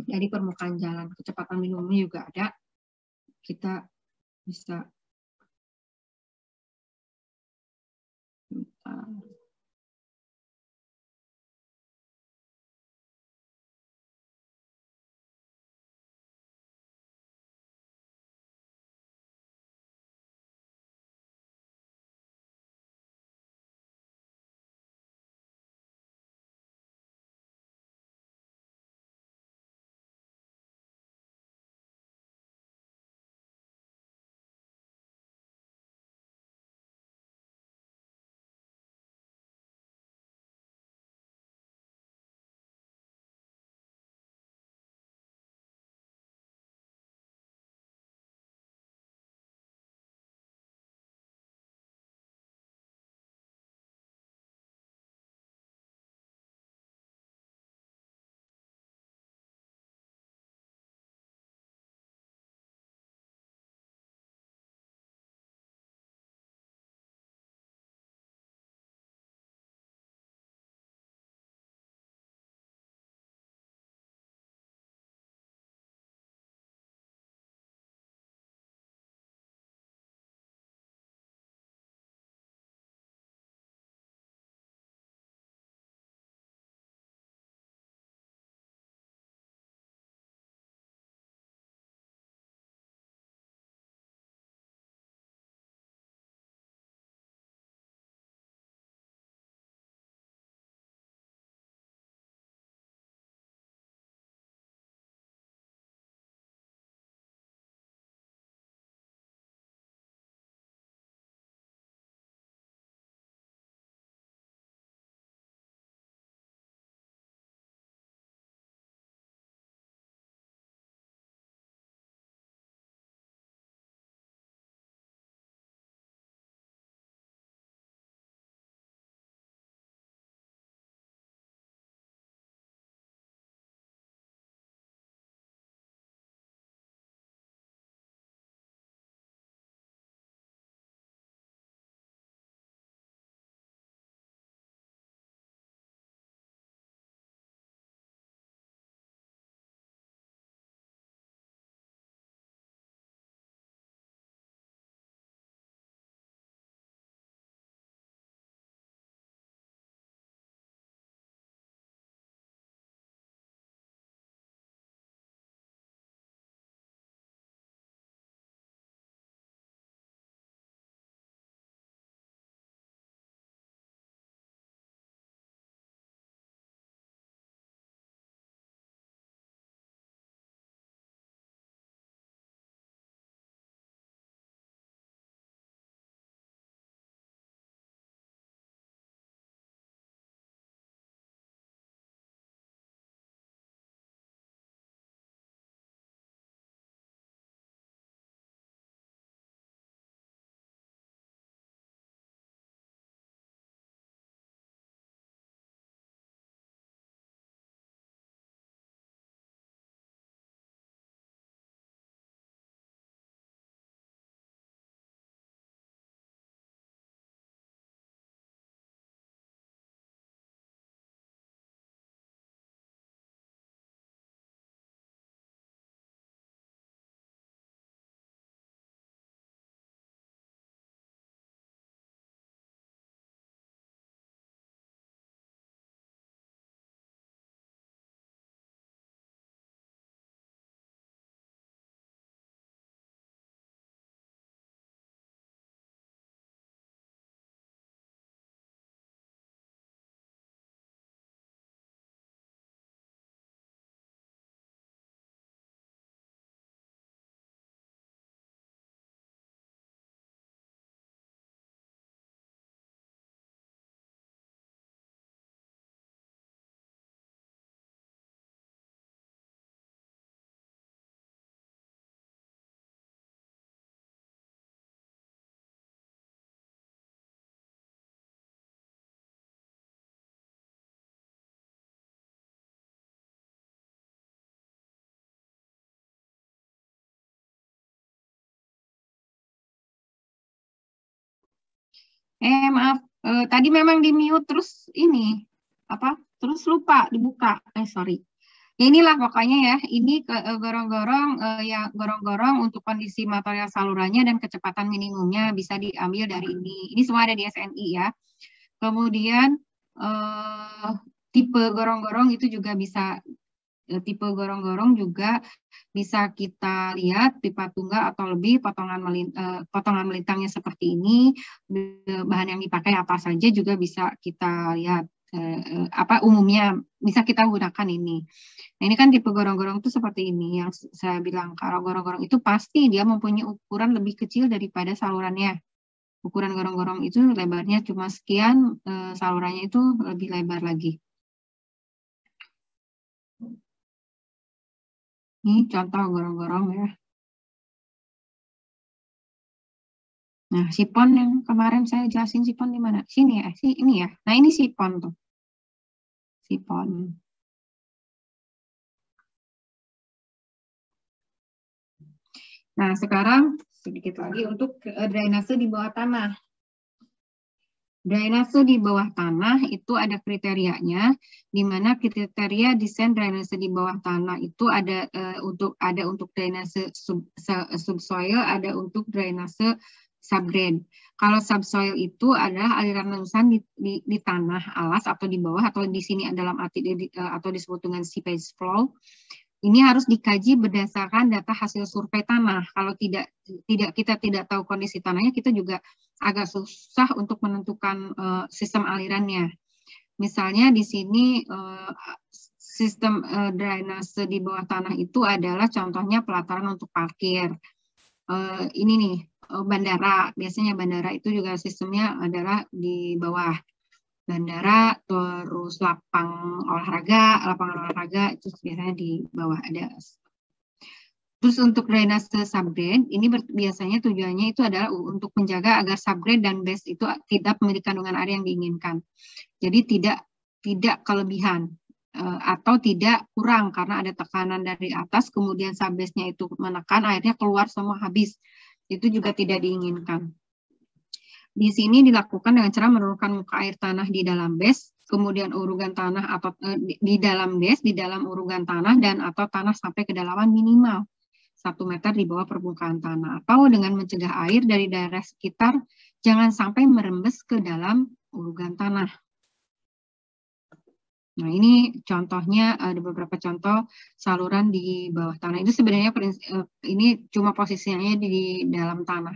[SPEAKER 1] dari permukaan jalan. Kecepatan minimumnya juga ada. Kita bisa Maaf, tadi memang di mute terus ini apa? Terus lupa dibuka. Sorry. Ya inilah pokoknya ya. Ini gorong-gorong ya gorong-gorong untuk kondisi material salurannya dan kecepatan minimumnya bisa diambil dari ini. Ini semua ada di SNI ya. Kemudian tipe gorong-gorong itu juga bisa tipe gorong-gorong juga bisa kita lihat pipa tunggal atau lebih potongan melintangnya seperti ini, bahan yang dipakai apa saja juga bisa kita lihat apa umumnya bisa kita gunakan ini. Nah, ini kan tipe gorong-gorong itu seperti ini yang saya bilang, kalau gorong-gorong itu pasti dia mempunyai ukuran lebih kecil daripada salurannya. Ukuran gorong-gorong itu lebarnya cuma sekian, salurannya itu lebih lebar lagi. Ini contoh gorong-gorong ya. Nah, sipon yang kemarin saya jelasin sipon di mana? Sini ya, ini ya. Nah, ini sipon tuh. Sipon. Nah, sekarang sedikit lagi untuk drainase di bawah tanah. Drainase di bawah tanah itu ada kriterianya, di mana kriteria desain drainase di bawah tanah itu ada untuk drainase subsoil, ada untuk drainase subgrade. Kalau subsoil itu adalah aliran letusan di tanah alas atau di bawah, atau di sini dalam arti atau disebut dengan seepage flow. Ini harus dikaji berdasarkan data hasil survei tanah. Kalau kita tidak tahu kondisi tanahnya, kita juga agak susah untuk menentukan sistem alirannya. Misalnya di sini sistem drainase di bawah tanah itu adalah contohnya pelataran untuk parkir. Ini nih bandara, biasanya bandara itu juga sistemnya adalah di bawah. Bandara, terus lapangan olahraga itu biasanya di bawah ada. Terus untuk drainase subgrade, ini biasanya tujuannya itu adalah untuk menjaga agar subgrade dan base itu tidak memiliki kandungan air yang diinginkan. Jadi tidak kelebihan atau tidak kurang karena ada tekanan dari atas, kemudian subbase-nya itu menekan, airnya keluar semua habis. Itu juga tidak diinginkan. Di sini dilakukan dengan cara menurunkan muka air tanah di dalam base, kemudian urugan tanah atau di dalam base, di dalam urugan tanah dan atau tanah sampai kedalaman minimal 1 meter di bawah permukaan tanah, atau dengan mencegah air dari daerah sekitar jangan sampai merembes ke dalam urugan tanah. Nah, ini contohnya ada beberapa contoh saluran di bawah tanah. Itu sebenarnya ini cuma posisinya di dalam tanah.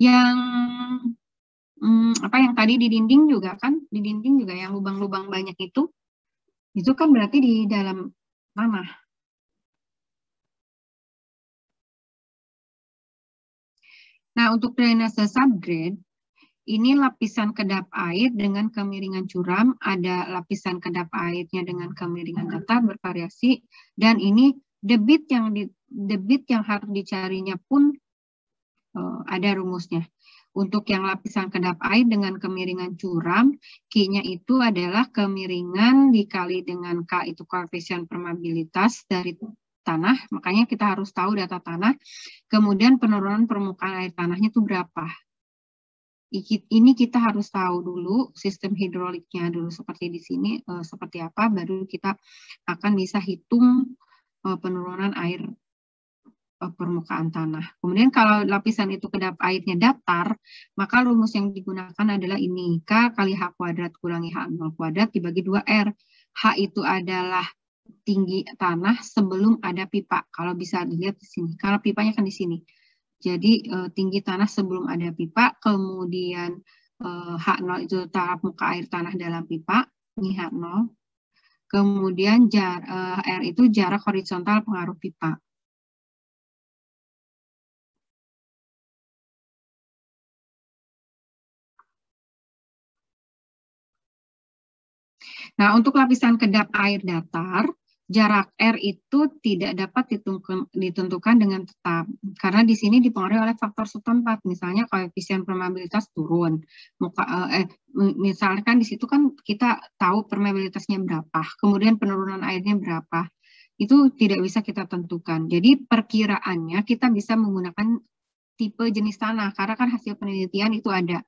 [SPEAKER 1] Yang apa yang tadi di dinding juga kan, di dinding juga yang lubang-lubang banyak itu kan berarti di dalam tanah. Nah, untuk drainase subgrade, ini lapisan kedap air dengan kemiringan curam, ada lapisan kedap airnya dengan kemiringan datar bervariasi, dan ini debit yang harus dicarinya pun ada rumusnya. Untuk yang lapisan kedap air dengan kemiringan curam, Q-nya itu adalah kemiringan dikali dengan K itu koefisien permeabilitas dari tanah, makanya kita harus tahu data tanah, kemudian penurunan permukaan air tanahnya itu berapa. Ini kita harus tahu dulu sistem hidroliknya dulu seperti di sini, seperti apa, baru kita akan bisa hitung penurunan air permukaan tanah. Kemudian kalau lapisan itu kedap airnya datar, maka rumus yang digunakan adalah ini, K kali H kuadrat kurangi H0 kuadrat dibagi 2R. H itu adalah tinggi tanah sebelum ada pipa. Kalau bisa dilihat di sini. Kalau pipanya kan di sini. Jadi tinggi tanah sebelum ada pipa, kemudian H0 itu taraf muka air tanah dalam pipa, ini H0. Kemudian R itu jarak horizontal pengaruh pipa. Nah, untuk lapisan kedap air datar, jarak R itu tidak dapat ditentukan dengan tetap. Karena di sini dipengaruhi oleh faktor setempat. Misalnya koefisien permeabilitas turun. Misalkan di situ kan kita tahu permeabilitasnya berapa, kemudian penurunan airnya berapa. Itu tidak bisa kita tentukan. Jadi perkiraannya kita bisa menggunakan tipe jenis tanah. Karena kan hasil penelitian itu ada.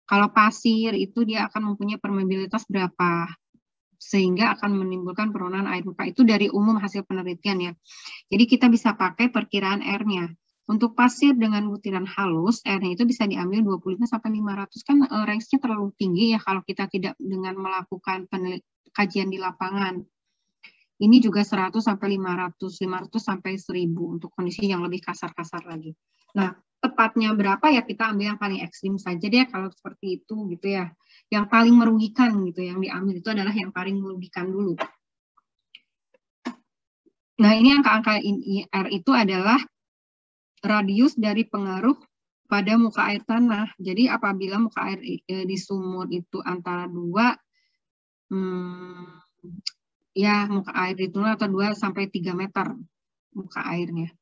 [SPEAKER 1] Kalau pasir itu dia akan mempunyai permeabilitas berapa, sehingga akan menimbulkan penurunan air muka. Itu dari umum hasil penelitian ya. Jadi kita bisa pakai perkiraan R-nya. Untuk pasir dengan butiran halus, R-nya itu bisa diambil 25 sampai 500. Kan range-nya terlalu tinggi ya kalau kita tidak dengan melakukan kajian di lapangan. Ini juga 100 sampai 500, 500 sampai 1000 untuk kondisi yang lebih kasar-kasar lagi. Nah, tepatnya berapa ya kita ambil yang paling ekstrim saja deh kalau seperti itu gitu ya. Yang paling merugikan gitu, yang diambil itu adalah yang paling merugikan dulu. Nah, ini angka-angka R itu adalah radius dari pengaruh pada muka air tanah. Jadi apabila muka air di sumur itu antara 2, ya muka air itu atau 2 sampai 3 meter muka airnya.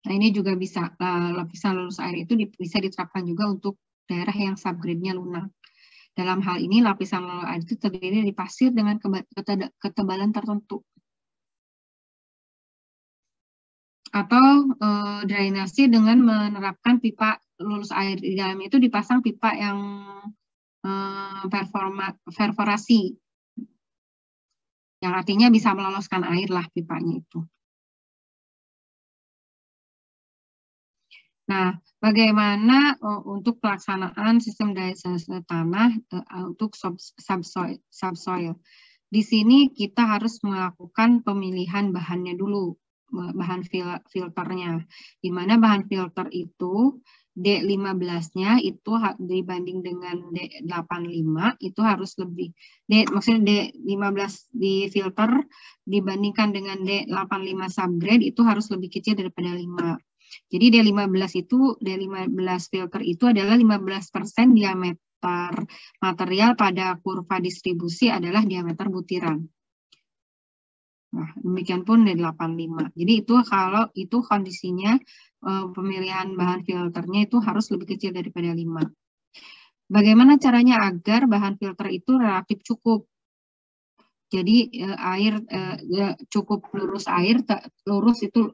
[SPEAKER 1] Nah, ini juga bisa lapisan lulus air itu bisa diterapkan juga untuk daerah yang subgrade-nya lunak. Dalam hal ini lapisan lulus air itu terdiri dari pasir dengan ketebalan tertentu. Atau drainase dengan menerapkan pipa lulus air. Di dalamnya itu dipasang pipa yang perforasi. Yang artinya bisa meloloskan air lah pipanya itu. Nah, bagaimana untuk pelaksanaan sistem drainase tanah untuk subsoil? Di sini kita harus melakukan pemilihan bahannya dulu, bahan filternya. Di mana bahan filter itu D15-nya itu dibanding dengan D85 itu harus lebih. Maksudnya D15 di filter dibandingkan dengan D85 subgrade itu harus lebih kecil daripada 5. Jadi D15 filter itu adalah 15% diameter material pada kurva distribusi adalah diameter butiran. Nah, demikian pun D85. Jadi itu kalau itu kondisinya pemilihan bahan filternya itu harus lebih kecil daripada 5. Bagaimana caranya agar bahan filter itu relatif cukup? Jadi air cukup lurus air, lurus itu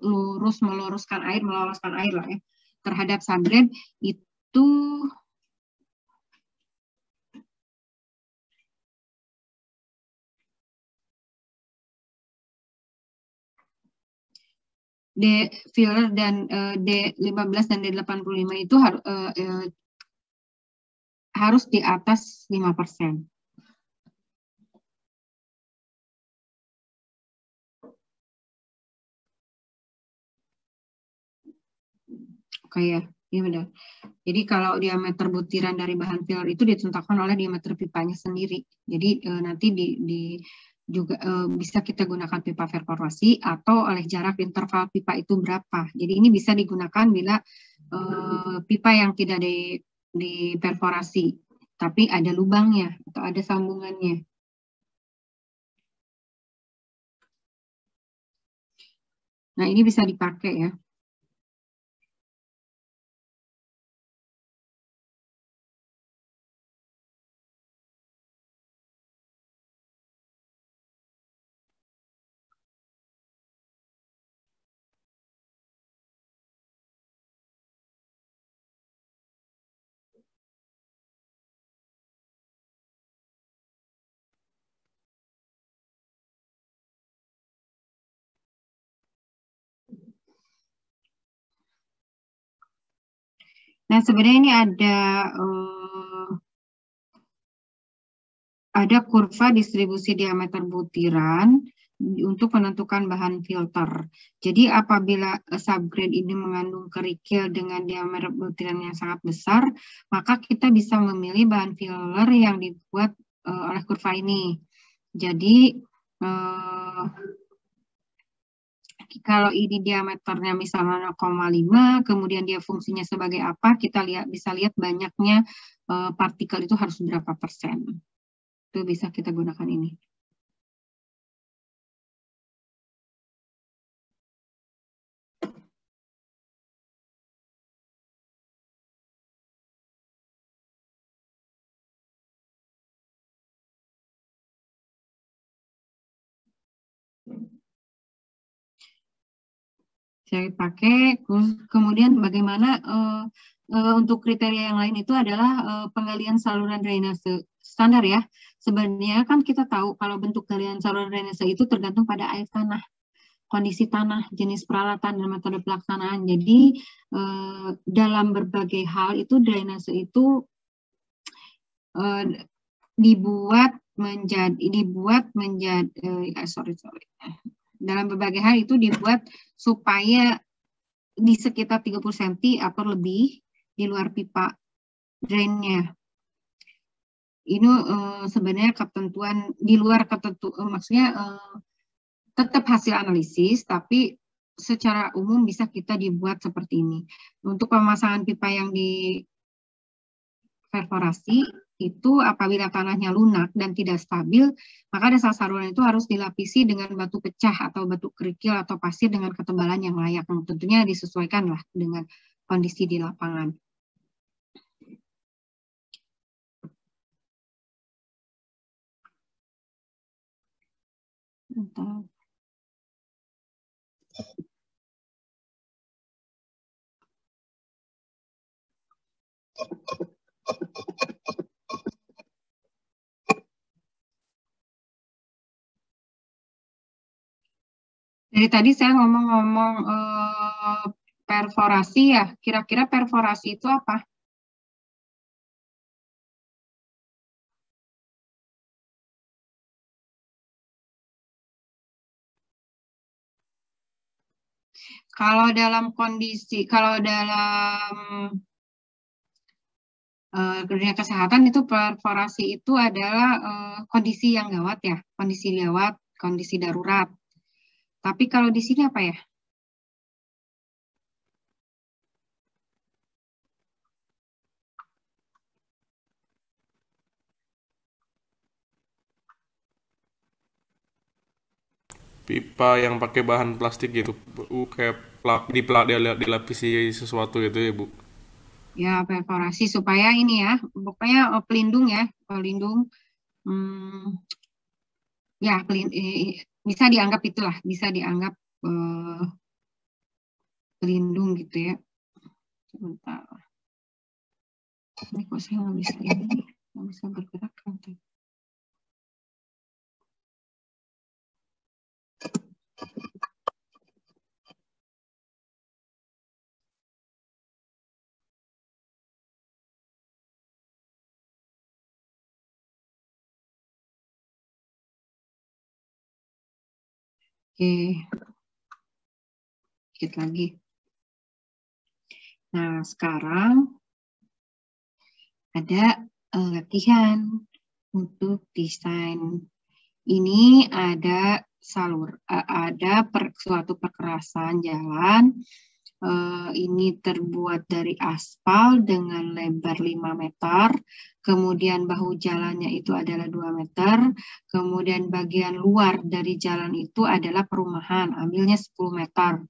[SPEAKER 1] meloloskan air lah ya. Terhadap subgrade itu D filler dan D15 dan D85 itu harus di atas 5%. Oke ya, ini benar. Jadi kalau diameter butiran dari bahan filler itu ditentukan oleh diameter pipanya sendiri. Jadi nanti juga bisa kita gunakan pipa perforasi atau oleh jarak interval pipa itu berapa. Jadi ini bisa digunakan bila pipa yang tidak diperforasi, tapi ada lubangnya atau ada sambungannya. Nah, ini bisa dipakai ya. Nah, sebenarnya ini ada kurva distribusi diameter butiran untuk menentukan bahan filter. Jadi apabila subgrade ini mengandung kerikil dengan diameter butiran yang sangat besar, maka kita bisa memilih bahan filler yang dibuat oleh kurva ini. Jadi kalau ini diameternya misalnya 0,5, kemudian dia fungsinya sebagai apa, kita bisa lihat banyaknya partikel itu harus berapa persen. Itu bisa kita gunakan ini. Saya pakai. Kemudian bagaimana untuk kriteria yang lain itu adalah penggalian saluran drainase standar ya. Sebenarnya kan kita tahu kalau bentuk galian saluran drainase itu tergantung pada air tanah, kondisi tanah, jenis peralatan, dan metode pelaksanaan. Jadi dalam berbagai hal itu drainase itu dibuat menjadi dalam berbagai hal itu dibuat supaya di sekitar 30 cm atau lebih di luar pipa drainnya. Ini sebenarnya ketentuan di luar ketentuan, maksudnya tetap hasil analisis, tapi secara umum bisa kita dibuat seperti ini. Untuk pemasangan pipa yang di perforasi itu apabila tanahnya lunak dan tidak stabil, maka dasar saluran itu harus dilapisi dengan batu pecah atau batu kerikil atau pasir dengan ketebalan yang layak. Tentunya disesuaikan lah dengan kondisi di lapangan. Bentar. Dari tadi saya ngomong-ngomong perforasi ya, kira-kira perforasi itu apa? Kalau dalam dunia kesehatan itu perforasi itu adalah kondisi yang gawat ya, kondisi gawat, kondisi darurat. Tapi kalau di sini apa ya?
[SPEAKER 2] Pipa yang pakai bahan plastik gitu, Bu. Kayak dilapisi sesuatu gitu ya, Bu.
[SPEAKER 1] Ya, perforasi supaya ini ya, pokoknya pelindung ya, pelindung. Ya, bisa dianggap itulah, bisa dianggap pelindung gitu ya. Sebentar. Ini kok saya nggak bisa ini, nggak bisa bergerak nanti. Oke, sedikit lagi. Nah, sekarang ada latihan untuk desain. Ini ada suatu perkerasan jalan. Ini terbuat dari aspal dengan lebar 5 meter. Kemudian bahu jalannya itu adalah 2 meter. Kemudian bagian luar dari jalan itu adalah perumahan. Ambilnya 10 meter.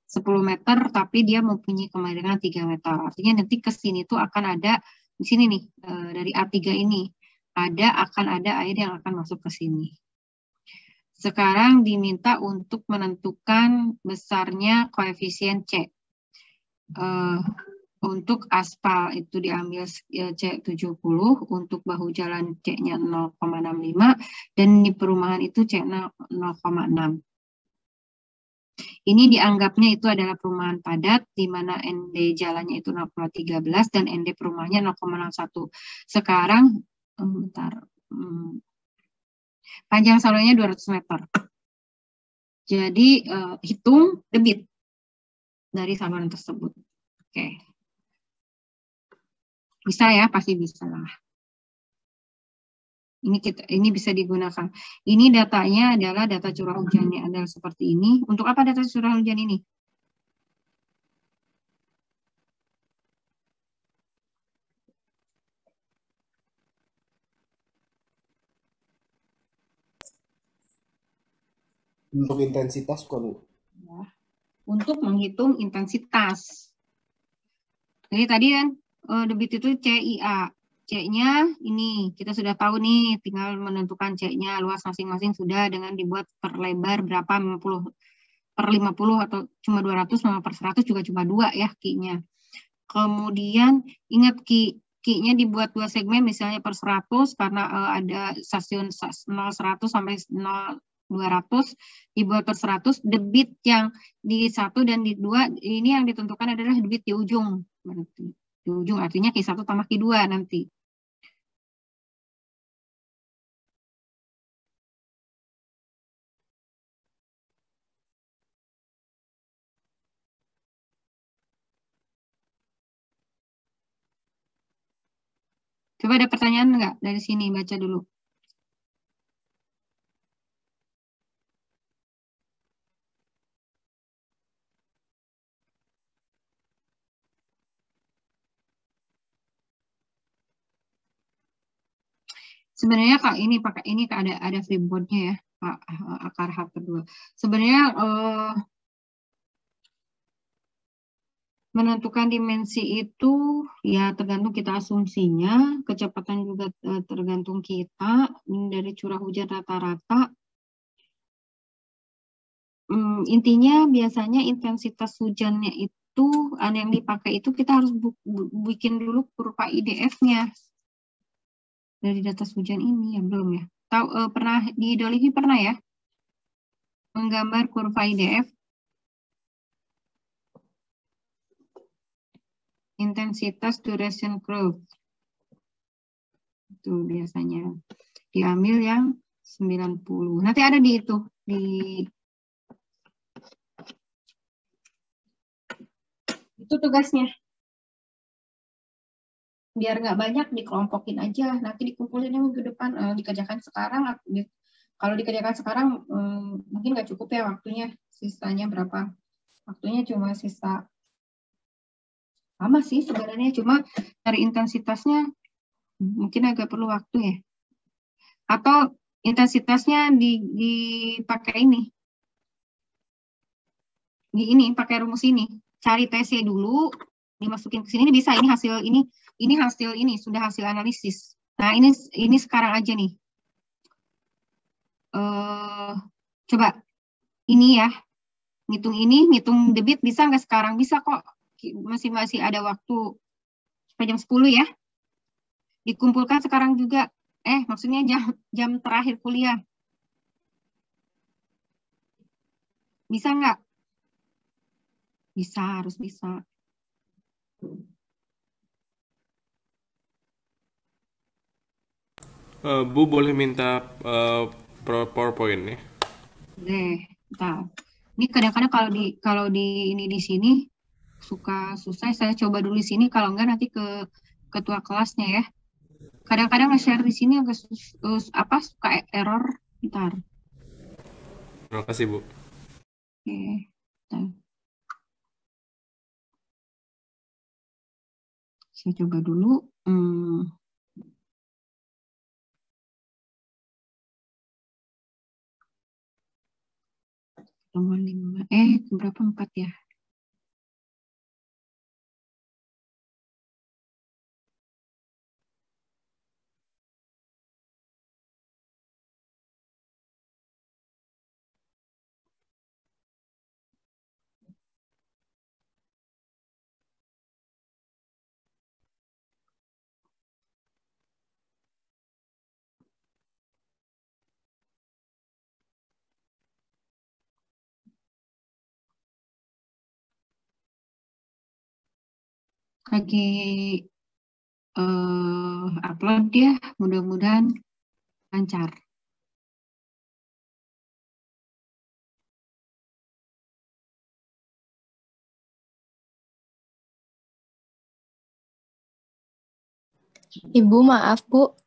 [SPEAKER 1] 10 meter tapi dia mempunyai kemiringan 3 meter. Artinya nanti ke sini tuh akan ada, di sini nih, dari A3 ini, akan ada air yang akan masuk ke sini. Sekarang diminta untuk menentukan besarnya koefisien C. Untuk aspal itu diambil C70, untuk bahu jalan C-nya 0,65, dan di perumahan itu C-nya 0,6. Ini dianggapnya itu adalah perumahan padat, di mana ND jalannya itu 0,13 dan ND perumahannya 0,01. Sekarang, panjang salurannya 200 meter. Jadi, hitung debit dari saluran tersebut. Oke. Bisa ya, pasti bisa lah. Ini bisa digunakan. Ini datanya adalah data curah hujannya adalah seperti ini. Untuk apa data curah hujan ini?
[SPEAKER 4] Untuk intensitas bukan?
[SPEAKER 1] Ya, untuk menghitung intensitas. Jadi tadi kan debit itu CIA. C-nya ini kita sudah tahu nih, tinggal menentukan C-nya, luas masing-masing sudah dengan dibuat per lebar berapa 50 per 50 atau cuma 200 sama per 100 juga cuma 2 ya Ki-nya. Kemudian ingat Ki-nya dibuat 2 segmen misalnya per 100 karena ada stasiun 0 100 sampai 0 200 dibuat per 100, debit yang di 1 dan di 2 ini yang ditentukan adalah debit di ujung. Berarti di ujung artinya Ki1 tambah Ki2 nanti. Coba ada pertanyaan nggak dari sini? Baca dulu. Sebenarnya Kak ini pakai ini Kak, ada freeboardnya ya Pak, akar H/2. Sebenarnya menentukan dimensi itu ya tergantung kita asumsinya, kecepatan juga tergantung kita dari curah hujan rata-rata. Intinya biasanya intensitas hujannya itu yang dipakai itu kita harus bikin dulu kurva IDF-nya dari data hujan ini ya belum ya. Tahu pernah di Dolivi pernah ya menggambar kurva IDF intensitas duration curve itu biasanya diambil yang 90. Nanti ada di itu di itu tugasnya. Biar nggak banyak dikelompokin aja, nanti dikumpulin minggu depan, dikerjakan sekarang. Kalau dikerjakan sekarang mungkin nggak cukup ya waktunya, sisanya berapa? Waktunya cuma sisa sama sih sebenarnya, cuma dari intensitasnya mungkin agak perlu waktu ya. Atau intensitasnya dipakai ini. Di ini pakai rumus ini. Cari TC dulu, dimasukin ke sini, ini bisa, ini hasil ini sudah hasil analisis. Nah, ini sekarang aja nih. Coba ini ya. Ngitung debit bisa nggak sekarang? Bisa kok. Masih ada waktu sampai jam 10 ya. Dikumpulkan sekarang juga. Maksudnya jam terakhir kuliah. Bisa nggak? Bisa, harus bisa.
[SPEAKER 2] Bu boleh minta PowerPoint ya?
[SPEAKER 1] Bentar. Ini kadang-kadang kalau di ini di sini suka susah. Saya coba dulu di sini. Kalau enggak nanti ke ketua kelasnya ya. Kadang-kadang nge-share di sini agak suka error. Bentar.
[SPEAKER 2] Terima kasih Bu.
[SPEAKER 1] Oke. Bentar. Saya coba dulu. Nomor 5. Berapa 4 ya? Lagi upload ya, mudah-mudahan lancar.
[SPEAKER 5] Ibu, maaf Bu,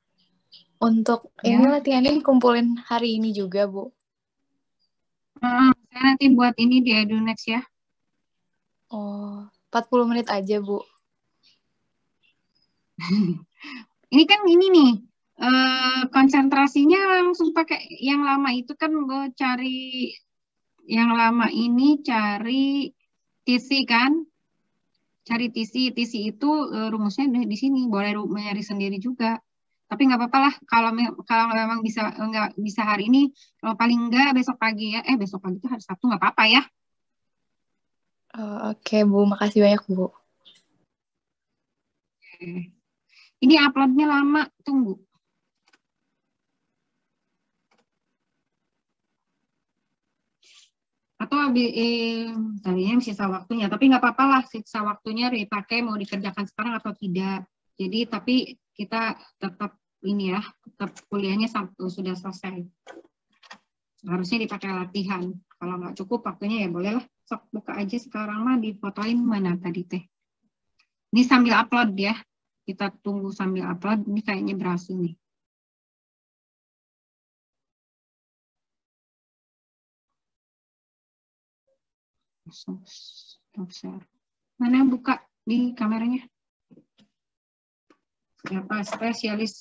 [SPEAKER 5] untuk
[SPEAKER 1] Ya.
[SPEAKER 5] ini latihannya dikumpulin hari ini juga Bu.
[SPEAKER 1] Saya nanti buat ini di EduNext ya.
[SPEAKER 5] Oh, 40 menit aja Bu.
[SPEAKER 1] Ini kan ini nih, konsentrasinya langsung pakai yang lama itu kan cari yang lama ini cari TC kan, cari TC itu rumusnya di sini, boleh nyari sendiri juga. Tapi nggak apa-apa lah kalau memang bisa nggak bisa hari ini, kalau paling nggak besok pagi ya. Besok pagi itu hari Sabtu nggak apa-apa ya.
[SPEAKER 5] Oke, Bu. Makasih banyak, Bu.
[SPEAKER 1] Oke. Ini uploadnya lama, tunggu. Atau tadinya sisa waktunya, tapi nggak apa-apa lah sisa waktunya dipakai mau dikerjakan sekarang atau tidak. Jadi tapi kita tetap ini ya, tetap kuliahnya sampai sudah selesai. Harusnya dipakai latihan. Kalau nggak cukup waktunya ya bolehlah. Sok buka aja sekarang mah difotoin mana tadi teh. Ini sambil upload ya. Kita tunggu sambil upload. Ini kayaknya berhasil nih. Stop share. Mana yang buka di kameranya? Siapa spesialis